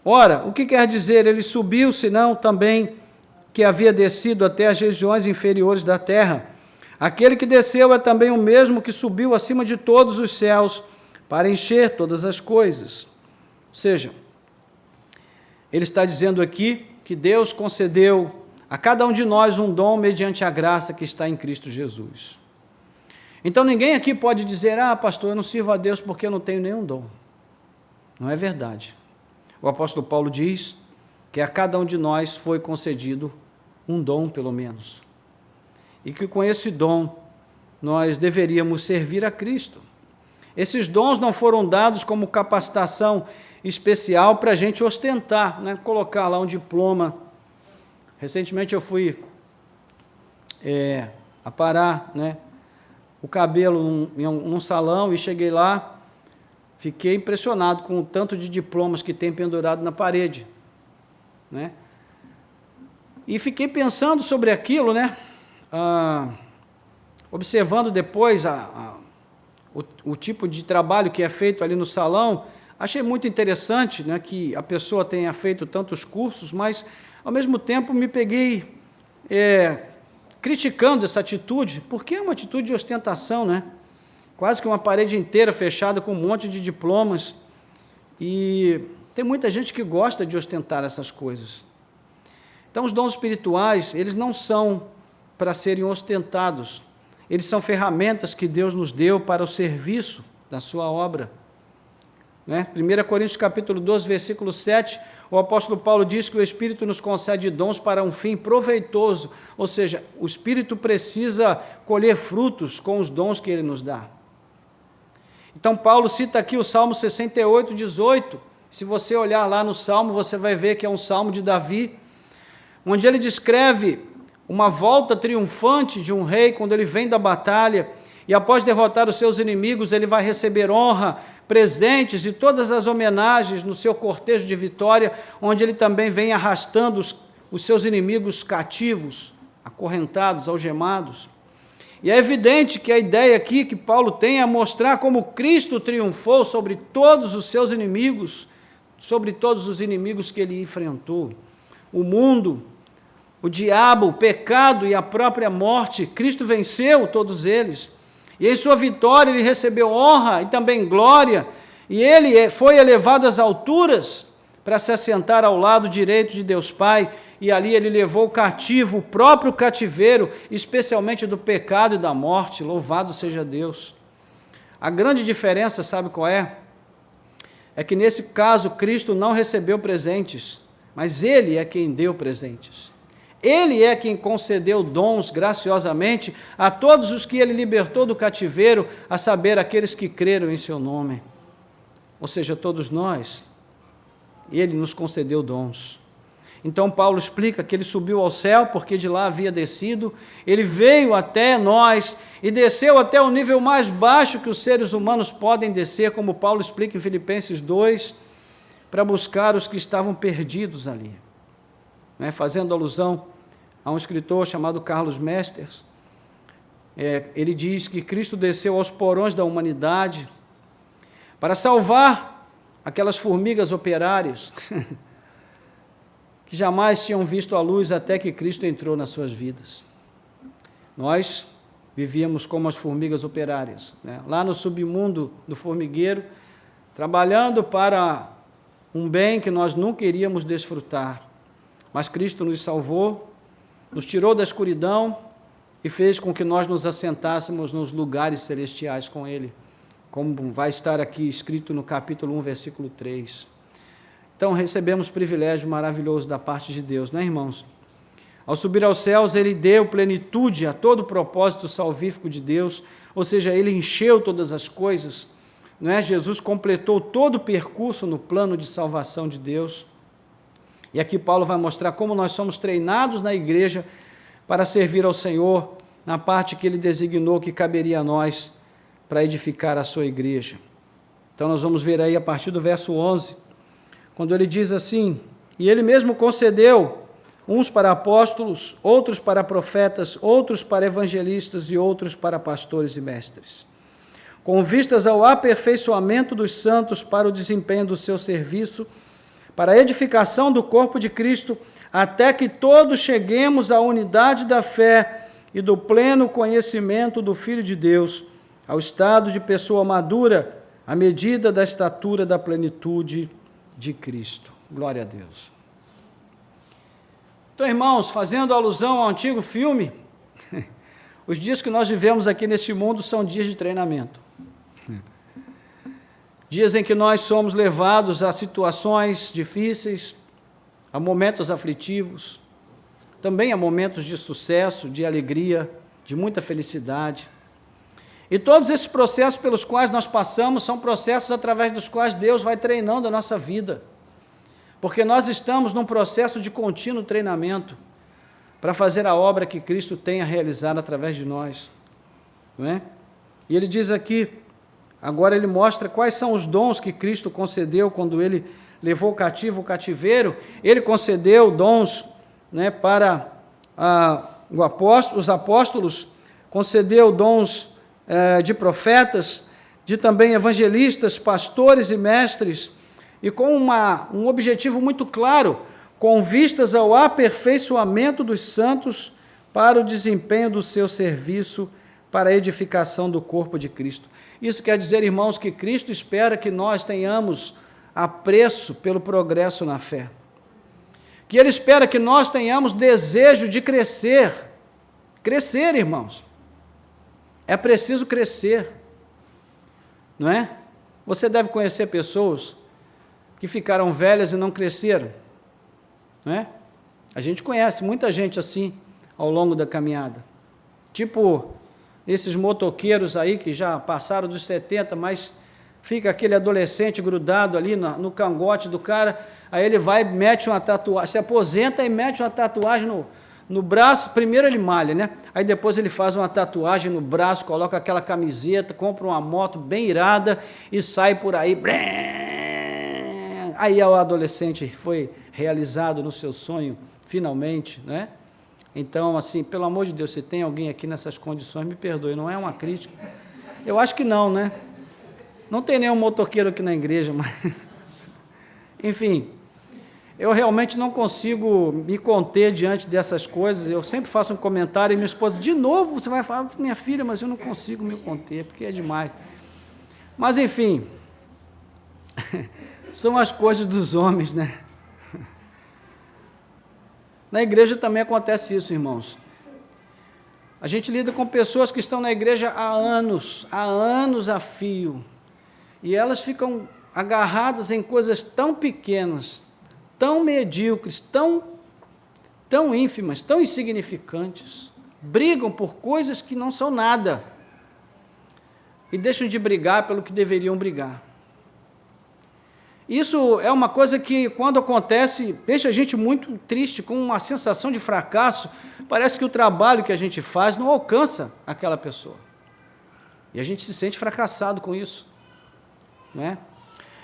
Ora, o que quer dizer ele subiu, senão também que havia descido até as regiões inferiores da terra? Aquele que desceu é também o mesmo que subiu acima de todos os céus, para encher todas as coisas. Ou seja, ele está dizendo aqui que Deus concedeu a cada um de nós um dom mediante a graça que está em Cristo Jesus. Então ninguém aqui pode dizer: ah, pastor, eu não sirvo a Deus porque eu não tenho nenhum dom. Não é verdade. O apóstolo Paulo diz que a cada um de nós foi concedido um dom, pelo menos. E que com esse dom nós deveríamos servir a Cristo. Esses dons não foram dados como capacitação especial para a gente ostentar, né? Colocar lá um diploma. Recentemente eu fui aparar, né, o cabelo num salão e cheguei lá, fiquei impressionado com o tanto de diplomas que tem pendurado na parede, né? E fiquei pensando sobre aquilo, né? Observando depois o tipo de trabalho que é feito ali no salão. Achei muito interessante, né, que a pessoa tenha feito tantos cursos, mas, ao mesmo tempo, me peguei criticando essa atitude, porque é uma atitude de ostentação, né? Quase que uma parede inteira fechada com um monte de diplomas. E tem muita gente que gosta de ostentar essas coisas. Então, os dons espirituais, eles não são para serem ostentados. Eles são ferramentas que Deus nos deu para o serviço da sua obra. Né? 1 Coríntios capítulo 12, versículo 7, O apóstolo Paulo diz que o Espírito nos concede dons para um fim proveitoso, ou seja, o Espírito precisa colher frutos com os dons que ele nos dá. Então Paulo cita aqui o Salmo 68, 18. Se você olhar lá no Salmo, você vai ver que é um Salmo de Davi, onde ele descreve uma volta triunfante de um rei quando ele vem da batalha, e após derrotar os seus inimigos, ele vai receber honra, presentes e todas as homenagens no seu cortejo de vitória, onde ele também vem arrastando os seus inimigos cativos, acorrentados, algemados. E é evidente que a ideia aqui que Paulo tem é mostrar como Cristo triunfou sobre todos os seus inimigos, sobre todos os inimigos que ele enfrentou. O mundo, o diabo, o pecado e a própria morte, Cristo venceu todos eles. E em sua vitória ele recebeu honra e também glória, e ele foi elevado às alturas para se assentar ao lado direito de Deus Pai, e ali ele levou cativo o próprio cativeiro, especialmente do pecado e da morte. Louvado seja Deus. A grande diferença, sabe qual é? É que nesse caso Cristo não recebeu presentes, mas ele é quem deu presentes. Ele é quem concedeu dons graciosamente a todos os que ele libertou do cativeiro, a saber, aqueles que creram em seu nome. Ou seja, todos nós, ele nos concedeu dons. Então Paulo explica que ele subiu ao céu porque de lá havia descido, ele veio até nós e desceu até o nível mais baixo que os seres humanos podem descer, como Paulo explica em Filipenses 2, para buscar os que estavam perdidos ali. Fazendo alusão a um escritor chamado Carlos Mesters, ele diz que Cristo desceu aos porões da humanidade para salvar aquelas formigas operárias que jamais tinham visto a luz até que Cristo entrou nas suas vidas. Nós vivíamos como as formigas operárias, lá no submundo do formigueiro, trabalhando para um bem que nós nunca iríamos desfrutar. Mas Cristo nos salvou, nos tirou da escuridão e fez com que nós nos assentássemos nos lugares celestiais com Ele, como vai estar aqui escrito no capítulo 1, versículo 3. Então, recebemos privilégio maravilhoso da parte de Deus, né, irmãos? Ao subir aos céus, Ele deu plenitude a todo o propósito salvífico de Deus, ou seja, Ele encheu todas as coisas, não é? Jesus completou todo o percurso no plano de salvação de Deus. E aqui Paulo vai mostrar como nós somos treinados na igreja para servir ao Senhor, na parte que Ele designou que caberia a nós para edificar a sua igreja. Então nós vamos ver aí a partir do verso 11, quando ele diz assim: e Ele mesmo concedeu uns para apóstolos, outros para profetas, outros para evangelistas e outros para pastores e mestres, com vistas ao aperfeiçoamento dos santos para o desempenho do seu serviço, para a edificação do corpo de Cristo, até que todos cheguemos à unidade da fé e do pleno conhecimento do Filho de Deus, ao estado de pessoa madura, à medida da estatura da plenitude de Cristo. Glória a Deus. Então, irmãos, fazendo alusão ao antigo filme, os dias que nós vivemos aqui neste mundo são dias de treinamento. Dias em que nós somos levados a situações difíceis, a momentos aflitivos, também a momentos de sucesso, de alegria, de muita felicidade. E todos esses processos pelos quais nós passamos são processos através dos quais Deus vai treinando a nossa vida, porque nós estamos num processo de contínuo treinamento para fazer a obra que Cristo tem a realizar através de nós, não é? E ele diz aqui, agora ele mostra quais são os dons que Cristo concedeu quando ele levou cativo o cativeiro. Ele concedeu dons, né, para os apóstolos, concedeu dons de profetas, de também evangelistas, pastores e mestres, e com um objetivo muito claro, com vistas ao aperfeiçoamento dos santos para o desempenho do seu serviço, para a edificação do corpo de Cristo. Isso quer dizer, irmãos, que Cristo espera que nós tenhamos apreço pelo progresso na fé, que Ele espera que nós tenhamos desejo de crescer, irmãos, é preciso crescer, não é? Você deve conhecer pessoas que ficaram velhas e não cresceram, não é? A gente conhece muita gente assim ao longo da caminhada. Tipo, esses motoqueiros aí que já passaram dos 70, mas fica aquele adolescente grudado ali no cangote do cara, aí ele vai, mete uma tatuagem, se aposenta e mete uma tatuagem no braço. Primeiro ele malha, né? Aí depois ele faz uma tatuagem no braço, coloca aquela camiseta, compra uma moto bem irada e sai por aí. Aí o adolescente foi realizado no seu sonho, finalmente, né? Então, assim, pelo amor de Deus, se tem alguém aqui nessas condições, me perdoe, não é uma crítica. Eu acho que não, né? Não tem nenhum motoqueiro aqui na igreja, mas... Enfim, eu realmente não consigo me conter diante dessas coisas. Eu sempre faço um comentário e minha esposa, de novo, você vai falar, minha filha, mas eu não consigo me conter, porque é demais. Mas, enfim, são as coisas dos homens, né? Na igreja também acontece isso, irmãos. A gente lida com pessoas que estão na igreja há anos a fio, e elas ficam agarradas em coisas tão pequenas, tão medíocres, tão ínfimas, tão insignificantes, brigam por coisas que não são nada, e deixam de brigar pelo que deveriam brigar. Isso é uma coisa que, quando acontece, deixa a gente muito triste, com uma sensação de fracasso. Parece que o trabalho que a gente faz não alcança aquela pessoa. E a gente se sente fracassado com isso, né?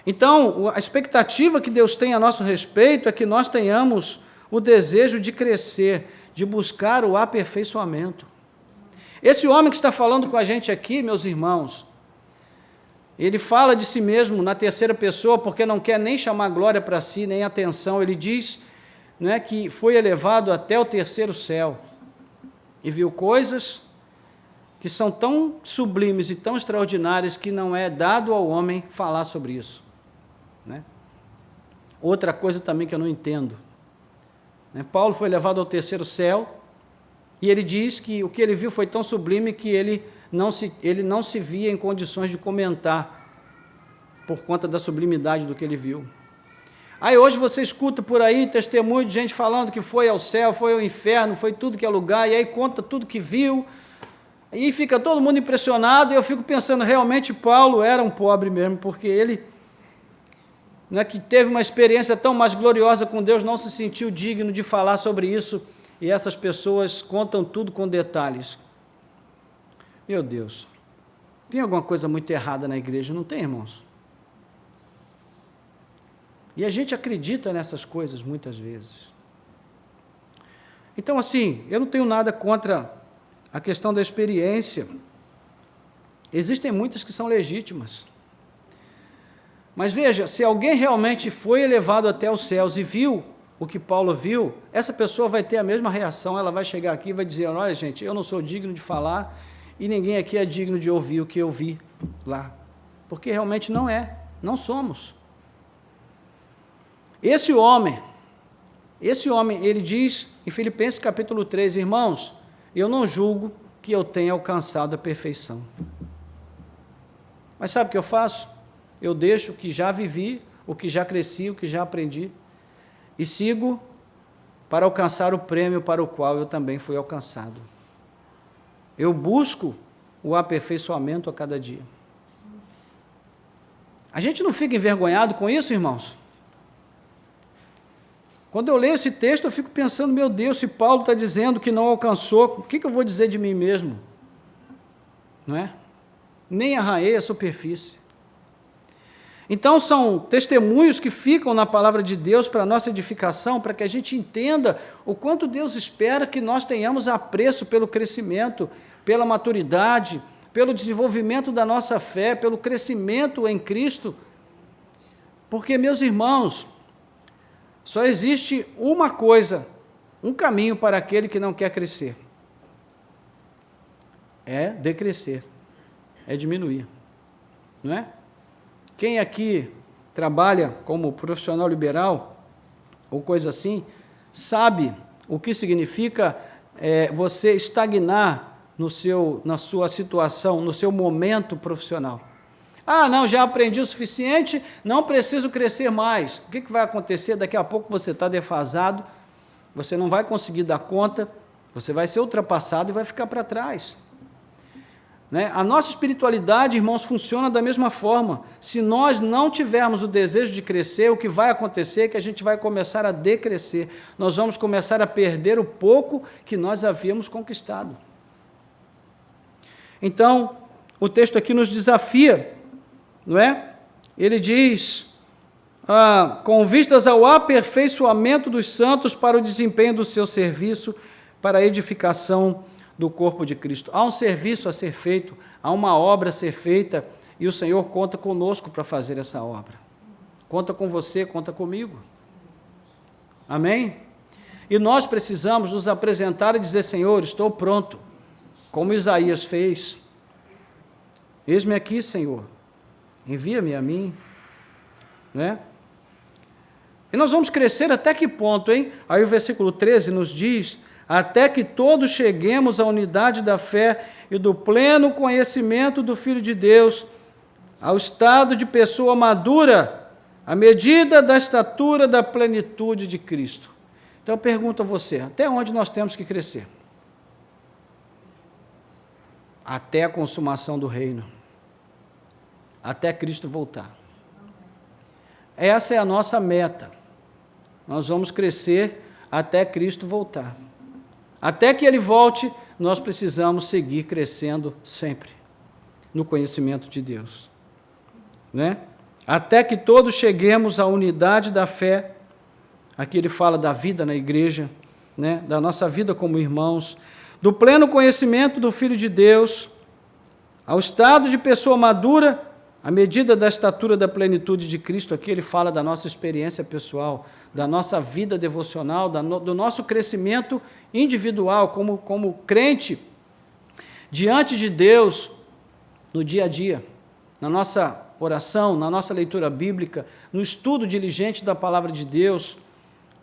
Então, a expectativa que Deus tem a nosso respeito é que nós tenhamos o desejo de crescer, de buscar o aperfeiçoamento. Esse homem que está falando com a gente aqui, meus irmãos, ele fala de si mesmo na terceira pessoa, porque não quer nem chamar glória para si, nem atenção. Ele diz, né, que foi elevado até o terceiro céu e viu coisas que são tão sublimes e tão extraordinárias que não é dado ao homem falar sobre isso, né? Outra coisa também que eu não entendo, né? Paulo foi levado ao terceiro céu e ele diz que o que ele viu foi tão sublime que ele não se via em condições de comentar por conta da sublimidade do que ele viu. Aí hoje você escuta por aí testemunho de gente falando que foi ao céu, foi ao inferno, foi tudo que é lugar, e aí conta tudo que viu, e fica todo mundo impressionado, e eu fico pensando, realmente Paulo era um pobre mesmo, porque ele, né, que teve uma experiência tão mais gloriosa com Deus, não se sentiu digno de falar sobre isso, e essas pessoas contam tudo com detalhes. Meu Deus, tem alguma coisa muito errada na igreja, não tem, irmãos? E a gente acredita nessas coisas muitas vezes. Então, assim, eu não tenho nada contra a questão da experiência. Existem muitas que são legítimas. Mas veja, se alguém realmente foi elevado até os céus e viu o que Paulo viu, essa pessoa vai ter a mesma reação, ela vai chegar aqui e vai dizer, olha gente, eu não sou digno de falar, e ninguém aqui é digno de ouvir o que eu vi lá, porque realmente não somos. Esse homem, ele diz em Filipenses capítulo 3, irmãos, eu não julgo que eu tenha alcançado a perfeição. Mas sabe o que eu faço? Eu deixo o que já vivi, o que já cresci, o que já aprendi, e sigo para alcançar o prêmio para o qual eu também fui alcançado. Eu busco o aperfeiçoamento a cada dia. A gente não fica envergonhado com isso, irmãos? Quando eu leio esse texto, eu fico pensando, meu Deus, se Paulo está dizendo que não alcançou, o que eu vou dizer de mim mesmo? Não é? Nem arranhei a superfície. Então, são testemunhos que ficam na palavra de Deus para a nossa edificação, para que a gente entenda o quanto Deus espera que nós tenhamos apreço pelo crescimento, pela maturidade, pelo desenvolvimento da nossa fé, pelo crescimento em Cristo. Porque, meus irmãos, só existe uma coisa, um caminho para aquele que não quer crescer. É decrescer, é diminuir, não é? Quem aqui trabalha como profissional liberal, ou coisa assim, sabe o que significa você estagnar na sua situação, no seu momento profissional. Ah, não, já aprendi o suficiente, não preciso crescer mais. O que vai acontecer? Daqui a pouco você está defasado, você não vai conseguir dar conta, você vai ser ultrapassado e vai ficar para trás. Né? A nossa espiritualidade, irmãos, funciona da mesma forma. Se nós não tivermos o desejo de crescer, o que vai acontecer é que a gente vai começar a decrescer. Nós vamos começar a perder o pouco que nós havíamos conquistado. Então, o texto aqui nos desafia, não é? Ele diz, com vistas ao aperfeiçoamento dos santos para o desempenho do seu serviço, para a edificação do corpo de Cristo. Há um serviço a ser feito, há uma obra a ser feita, e o Senhor conta conosco para fazer essa obra. Conta com você, conta comigo. Amém? E nós precisamos nos apresentar e dizer, Senhor, estou pronto, como Isaías fez. Eis-me aqui, Senhor, envia-me a mim. Né? E nós vamos crescer até que ponto, hein? Aí o versículo 13 nos diz, até que todos cheguemos à unidade da fé e do pleno conhecimento do Filho de Deus, ao estado de pessoa madura, à medida da estatura da plenitude de Cristo. Então eu pergunto a você, até onde nós temos que crescer? Até a consumação do reino, até Cristo voltar. Essa é a nossa meta. Nós vamos crescer até Cristo voltar. Até que Ele volte, nós precisamos seguir crescendo sempre no conhecimento de Deus. Né? Até que todos cheguemos à unidade da fé. Aqui ele fala da vida na igreja, né? Da nossa vida como irmãos, do pleno conhecimento do Filho de Deus, ao estado de pessoa madura, à medida da estatura da plenitude de Cristo. Aqui ele fala da nossa experiência pessoal, da nossa vida devocional, do nosso crescimento individual como crente diante de Deus no dia a dia, na nossa oração, na nossa leitura bíblica, no estudo diligente da palavra de Deus,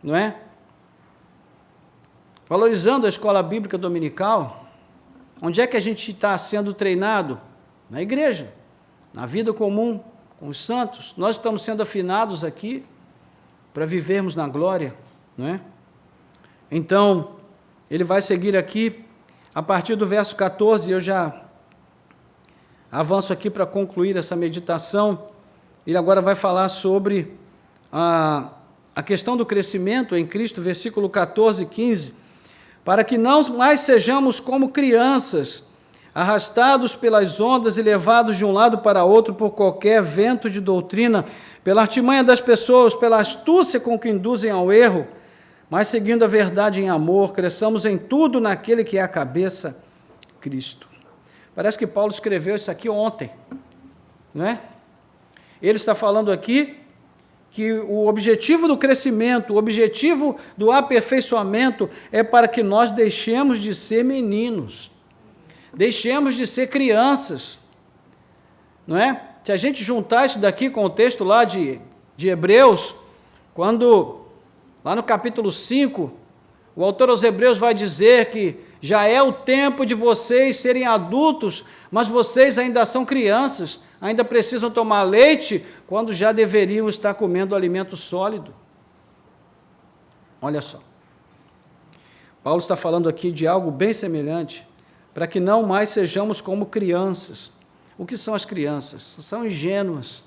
não é? Valorizando a escola bíblica dominical. Onde é que a gente está sendo treinado? Na igreja, na vida comum, com os santos. Nós estamos sendo afinados aqui para vivermos na glória, não é? Então, ele vai seguir aqui, a partir do verso 14, eu já avanço aqui para concluir essa meditação. Ele agora vai falar sobre a questão do crescimento em Cristo, versículo 14 e 15, para que não mais sejamos como crianças, arrastados pelas ondas e levados de um lado para outro por qualquer vento de doutrina, pela artimanha das pessoas, pela astúcia com que induzem ao erro, mas seguindo a verdade em amor, cresçamos em tudo naquele que é a cabeça, Cristo. Parece que Paulo escreveu isso aqui ontem, não é? Ele está falando aqui que o objetivo do crescimento, o objetivo do aperfeiçoamento é para que nós deixemos de ser meninos, deixemos de ser crianças, não é? Se a gente juntar isso daqui com o texto lá de Hebreus, quando, lá no capítulo 5, o autor aos Hebreus vai dizer que já é o tempo de vocês serem adultos, mas vocês ainda são crianças, ainda precisam tomar leite, quando já deveriam estar comendo alimento sólido. Olha só. Paulo está falando aqui de algo bem semelhante, para que não mais sejamos como crianças. O que são as crianças? São ingênuas,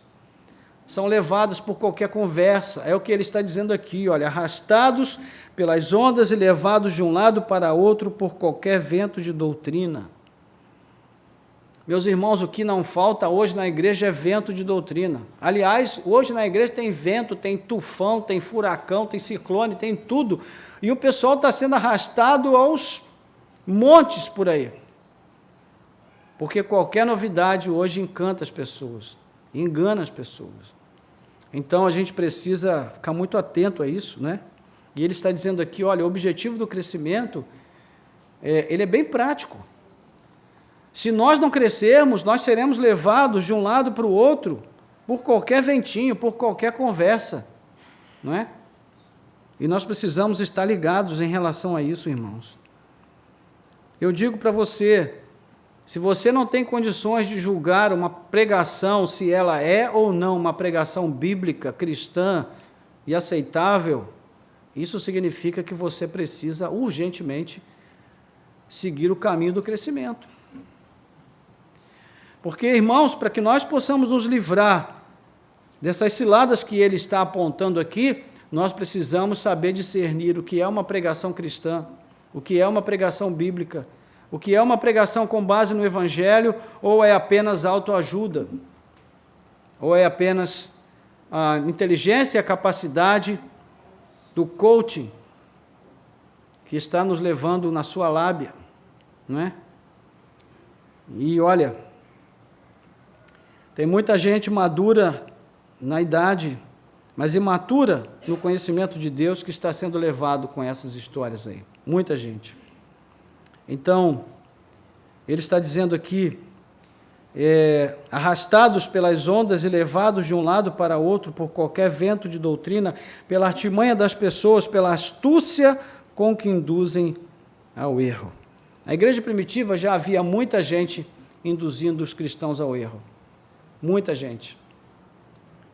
são levadas por qualquer conversa, é o que ele está dizendo aqui, olha, arrastados pelas ondas e levados de um lado para outro por qualquer vento de doutrina. Meus irmãos, o que não falta hoje na igreja é vento de doutrina. Aliás, hoje na igreja tem vento, tem tufão, tem furacão, tem ciclone, tem tudo, e o pessoal está sendo arrastado aos montes por aí, porque qualquer novidade hoje encanta as pessoas, engana as pessoas. Então a gente precisa ficar muito atento a isso, né? E ele está dizendo aqui, olha, o objetivo do crescimento, ele é bem prático. Se nós não crescermos, nós seremos levados de um lado para o outro, por qualquer ventinho, por qualquer conversa, não é? E nós precisamos estar ligados em relação a isso, irmãos. Eu digo para você, Se você não tem condições de julgar uma pregação, se ela é ou não uma pregação bíblica, cristã e aceitável, isso significa que você precisa urgentemente seguir o caminho do crescimento. Porque, irmãos, para que nós possamos nos livrar dessas ciladas que ele está apontando aqui, nós precisamos saber discernir o que é uma pregação cristã, o que é uma pregação bíblica, o que é uma pregação com base no Evangelho, ou é apenas autoajuda, ou é apenas a inteligência e a capacidade do coaching que está nos levando na sua lábia, não é? E olha, tem muita gente madura na idade, mas imatura no conhecimento de Deus que está sendo levado com essas histórias aí. Muita gente. Então, ele está dizendo aqui, arrastados pelas ondas e levados de um lado para outro por qualquer vento de doutrina, pela artimanha das pessoas, pela astúcia com que induzem ao erro. Na igreja primitiva já havia muita gente induzindo os cristãos ao erro. Muita gente.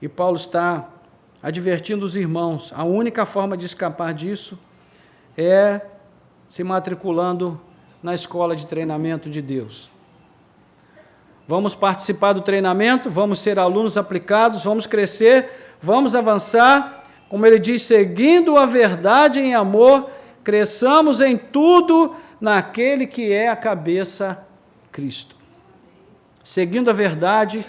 E Paulo está advertindo os irmãos, a única forma de escapar disso é se matriculando na escola de treinamento de Deus. Vamos participar do treinamento, vamos ser alunos aplicados, vamos crescer, vamos avançar, como ele diz, seguindo a verdade em amor, cresçamos em tudo naquele que é a cabeça, Cristo. Seguindo a verdade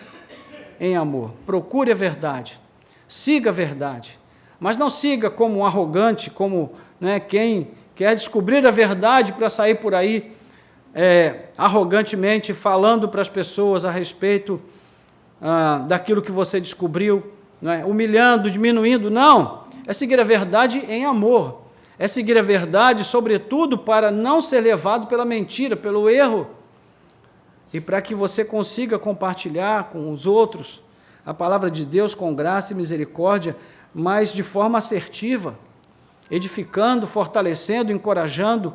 em amor. Procure a verdade, siga a verdade, mas não siga como um arrogante, como quem quer descobrir a verdade para sair por aí arrogantemente falando para as pessoas a respeito daquilo que você descobriu, humilhando, diminuindo. Não, é seguir a verdade em amor, é seguir a verdade, sobretudo, para não ser levado pela mentira, pelo erro, e para que você consiga compartilhar com os outros a palavra de Deus com graça e misericórdia, mas de forma assertiva, edificando, fortalecendo, encorajando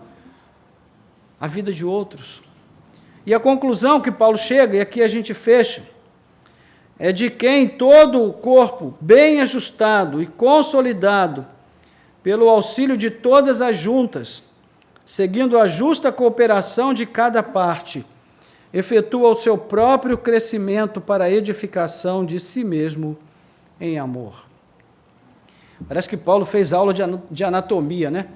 a vida de outros. E a conclusão que Paulo chega, e aqui a gente fecha, é de que em todo o corpo, bem ajustado e consolidado, pelo auxílio de todas as juntas, seguindo a justa cooperação de cada parte, efetua o seu próprio crescimento para a edificação de si mesmo em amor. Parece que Paulo fez aula de anatomia, né?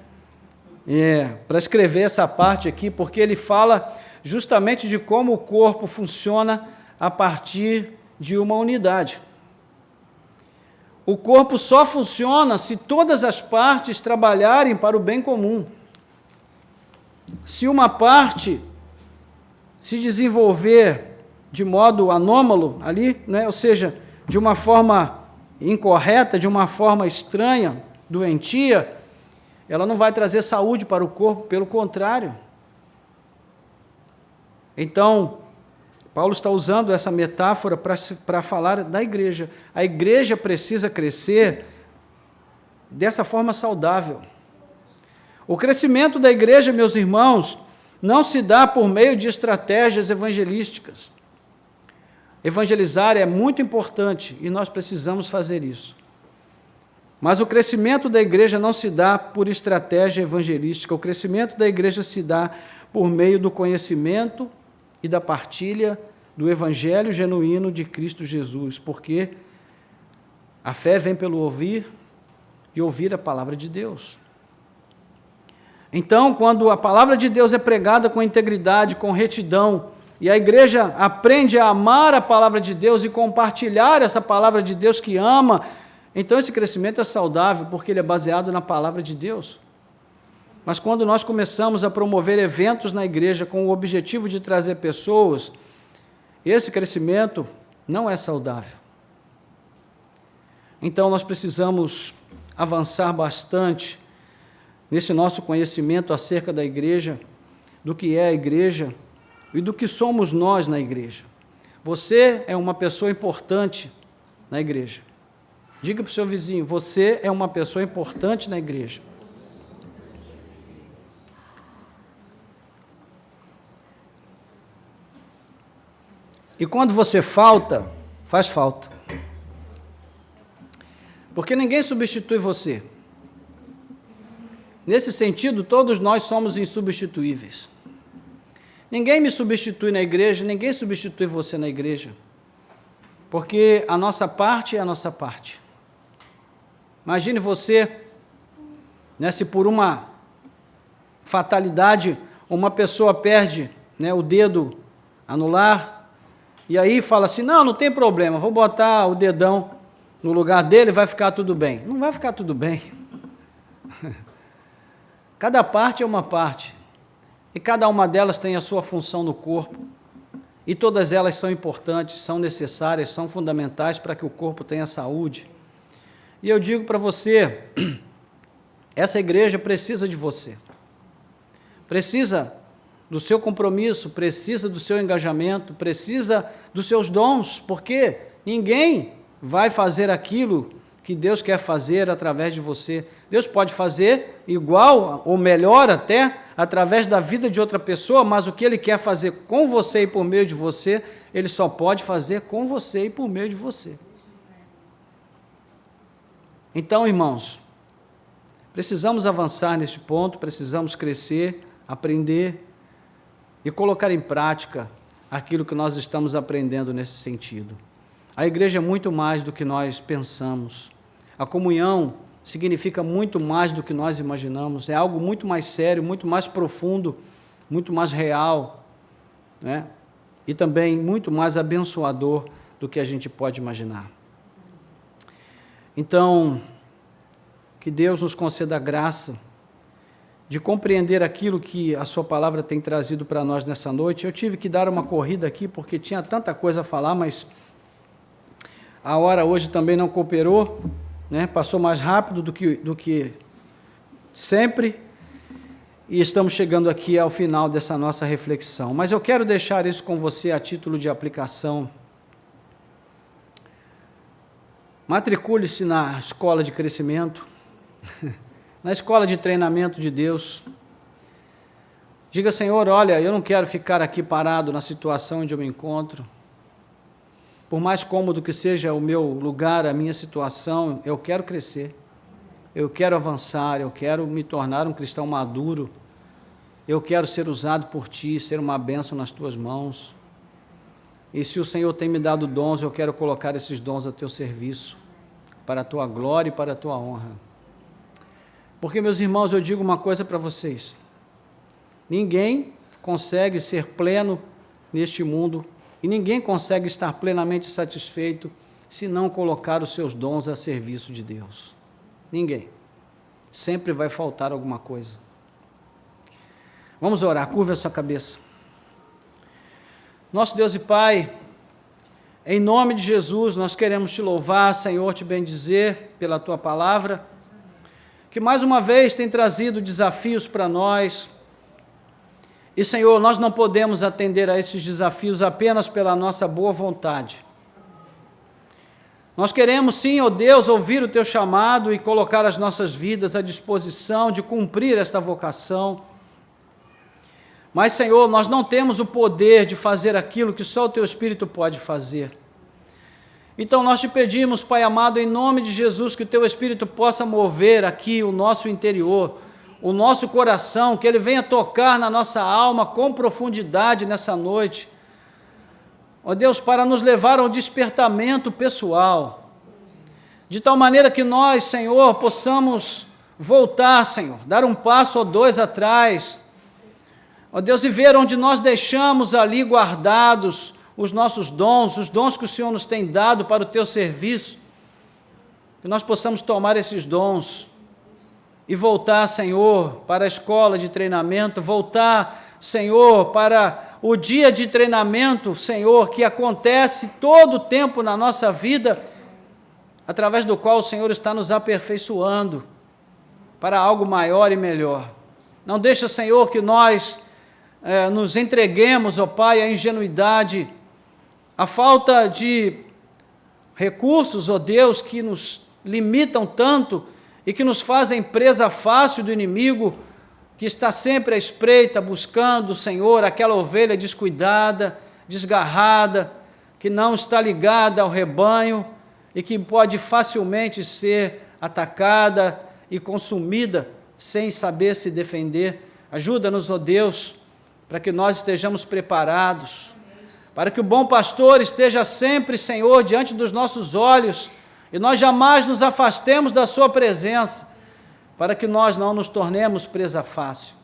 Para escrever essa parte aqui, porque ele fala justamente de como o corpo funciona a partir de uma unidade. O corpo só funciona se todas as partes trabalharem para o bem comum. Se uma parte se desenvolver de modo anômalo ali, ou seja, de uma forma incorreta, de uma forma estranha, doentia, ela não vai trazer saúde para o corpo, pelo contrário. Então, Paulo está usando essa metáfora para falar da igreja. A igreja precisa crescer dessa forma saudável. O crescimento da igreja, meus irmãos, não se dá por meio de estratégias evangelísticas. Evangelizar é muito importante e nós precisamos fazer isso. Mas o crescimento da igreja não se dá por estratégia evangelística. O crescimento da igreja se dá por meio do conhecimento e da partilha do evangelho genuíno de Cristo Jesus, porque a fé vem pelo ouvir e ouvir a palavra de Deus. Então, quando a palavra de Deus é pregada com integridade, com retidão, e a igreja aprende a amar a palavra de Deus e compartilhar essa palavra de Deus que ama, então esse crescimento é saudável, porque ele é baseado na palavra de Deus. Mas quando nós começamos a promover eventos na igreja com o objetivo de trazer pessoas, esse crescimento não é saudável. Então nós precisamos avançar bastante nesse nosso conhecimento acerca da igreja, do que é a igreja e do que somos nós na igreja. Você é uma pessoa importante na igreja. Diga para o seu vizinho, você é uma pessoa importante na igreja. E quando você falta, faz falta. Porque ninguém substitui você. Nesse sentido, todos nós somos insubstituíveis. Ninguém me substitui na igreja, ninguém substitui você na igreja. Porque a nossa parte é a nossa parte. Imagine você, né, se por uma fatalidade uma pessoa perde, né, o dedo anular, e aí fala assim, não tem problema, vou botar o dedão no lugar dele, vai ficar tudo bem. Não vai ficar tudo bem. Cada parte é uma parte, e cada uma delas tem a sua função no corpo, e todas elas são importantes, são necessárias, são fundamentais para que o corpo tenha saúde. E eu digo para você, essa igreja precisa de você, precisa do seu compromisso, precisa do seu engajamento, precisa dos seus dons, porque ninguém vai fazer aquilo que Deus quer fazer através de você. Deus pode fazer igual ou melhor até através da vida de outra pessoa, mas o que Ele quer fazer com você e por meio de você, Ele só pode fazer com você e por meio de você. Então, irmãos, precisamos avançar neste ponto, precisamos crescer, aprender e colocar em prática aquilo que nós estamos aprendendo nesse sentido. A igreja é muito mais do que nós pensamos. A comunhão significa muito mais do que nós imaginamos. É algo muito mais sério, muito mais profundo, muito mais real, né? E também muito mais abençoador do que a gente pode imaginar. Então, que Deus nos conceda a graça de compreender aquilo que a sua palavra tem trazido para nós nessa noite. Eu tive que dar uma corrida aqui, porque tinha tanta coisa a falar, mas a hora hoje também não cooperou, né? Passou mais rápido do que sempre, e estamos chegando aqui ao final dessa nossa reflexão. Mas eu quero deixar isso com você a título de aplicação. Matricule-se na escola de crescimento, na escola de treinamento de Deus. Diga, Senhor, olha, eu não quero ficar aqui parado na situação onde eu me encontro. Por mais cômodo que seja o meu lugar, a minha situação, eu quero crescer, eu quero avançar, eu quero me tornar um cristão maduro, eu quero ser usado por Ti, ser uma bênção nas Tuas mãos. E se o Senhor tem me dado dons, eu quero colocar esses dons a Teu serviço, para a Tua glória e para a Tua honra. Porque, meus irmãos, eu digo uma coisa para vocês, ninguém consegue ser pleno neste mundo, e ninguém consegue estar plenamente satisfeito se não colocar os seus dons a serviço de Deus. Ninguém. Sempre vai faltar alguma coisa. Vamos orar, curva a sua cabeça. Nosso Deus e Pai, em nome de Jesus, nós queremos Te louvar, Senhor, Te bendizer pela Tua palavra, que mais uma vez tem trazido desafios para nós. E, Senhor, nós não podemos atender a esses desafios apenas pela nossa boa vontade. Nós queremos, sim, ó Deus, ouvir o Teu chamado e colocar as nossas vidas à disposição de cumprir esta vocação. Mas, Senhor, nós não temos o poder de fazer aquilo que só o Teu Espírito pode fazer. Então, nós Te pedimos, Pai amado, em nome de Jesus, que o Teu Espírito possa mover aqui o nosso interior, o nosso coração, que Ele venha tocar na nossa alma com profundidade nessa noite. Ó Deus, para nos levar ao despertamento pessoal, de tal maneira que nós, Senhor, possamos voltar, Senhor, dar um passo ou dois atrás, ó Deus, e ver onde nós deixamos ali guardados os nossos dons, os dons que o Senhor nos tem dado para o Teu serviço, que nós possamos tomar esses dons e voltar, Senhor, para a escola de treinamento, voltar, Senhor, para o dia de treinamento, Senhor, que acontece todo o tempo na nossa vida, através do qual o Senhor está nos aperfeiçoando para algo maior e melhor. Não deixa, Senhor, que nós nos entreguemos, ó Pai, à ingenuidade, à falta de recursos, ó Deus, que nos limitam tanto e que nos fazem presa fácil do inimigo, que está sempre à espreita, buscando, Senhor, aquela ovelha descuidada, desgarrada, que não está ligada ao rebanho e que pode facilmente ser atacada e consumida sem saber se defender. Ajuda-nos, ó Deus, para que nós estejamos preparados, para que o bom pastor esteja sempre, Senhor, diante dos nossos olhos e nós jamais nos afastemos da sua presença, para que nós não nos tornemos presa fácil.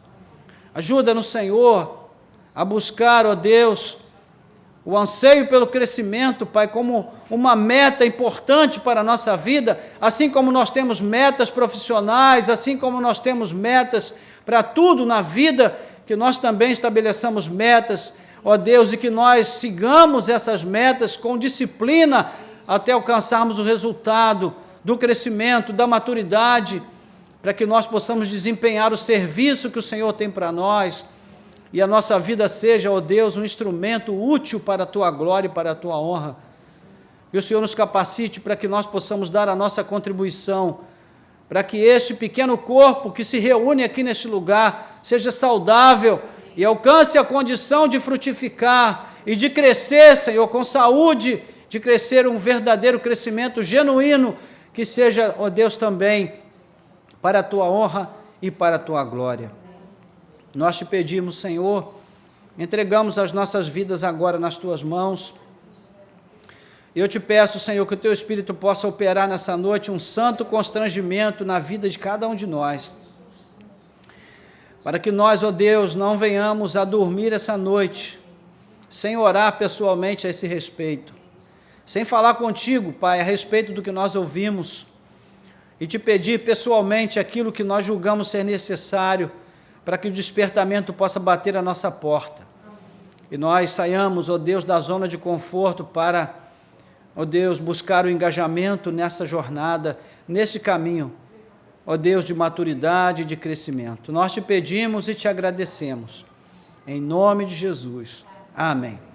Ajuda-nos, Senhor, a buscar, ó Deus, o anseio pelo crescimento, Pai, como uma meta importante para a nossa vida, assim como nós temos metas profissionais, assim como nós temos metas para tudo na vida, que nós também estabeleçamos metas, ó Deus, e que nós sigamos essas metas com disciplina até alcançarmos o resultado do crescimento, da maturidade, para que nós possamos desempenhar o serviço que o Senhor tem para nós, e a nossa vida seja, ó Deus, um instrumento útil para a Tua glória e para a Tua honra. E o Senhor nos capacite para que nós possamos dar a nossa contribuição, para que este pequeno corpo que se reúne aqui neste lugar seja saudável e alcance a condição de frutificar e de crescer, Senhor, com saúde, de crescer um verdadeiro crescimento genuíno, que seja, ó Deus, também para a Tua honra e para a Tua glória. Nós te pedimos, Senhor, entregamos as nossas vidas agora nas Tuas mãos. Eu te peço, Senhor, que o Teu Espírito possa operar nessa noite um santo constrangimento na vida de cada um de nós, para que nós, ó Deus, não venhamos a dormir essa noite sem orar pessoalmente a esse respeito, sem falar contigo, Pai, a respeito do que nós ouvimos, e te pedir pessoalmente aquilo que nós julgamos ser necessário para que o despertamento possa bater a nossa porta. E nós saiamos, ó Deus, da zona de conforto para, ó Deus, buscar o engajamento nessa jornada, nesse caminho, ó Deus, de maturidade e de crescimento. Nós te pedimos e te agradecemos. Em nome de Jesus. Amém.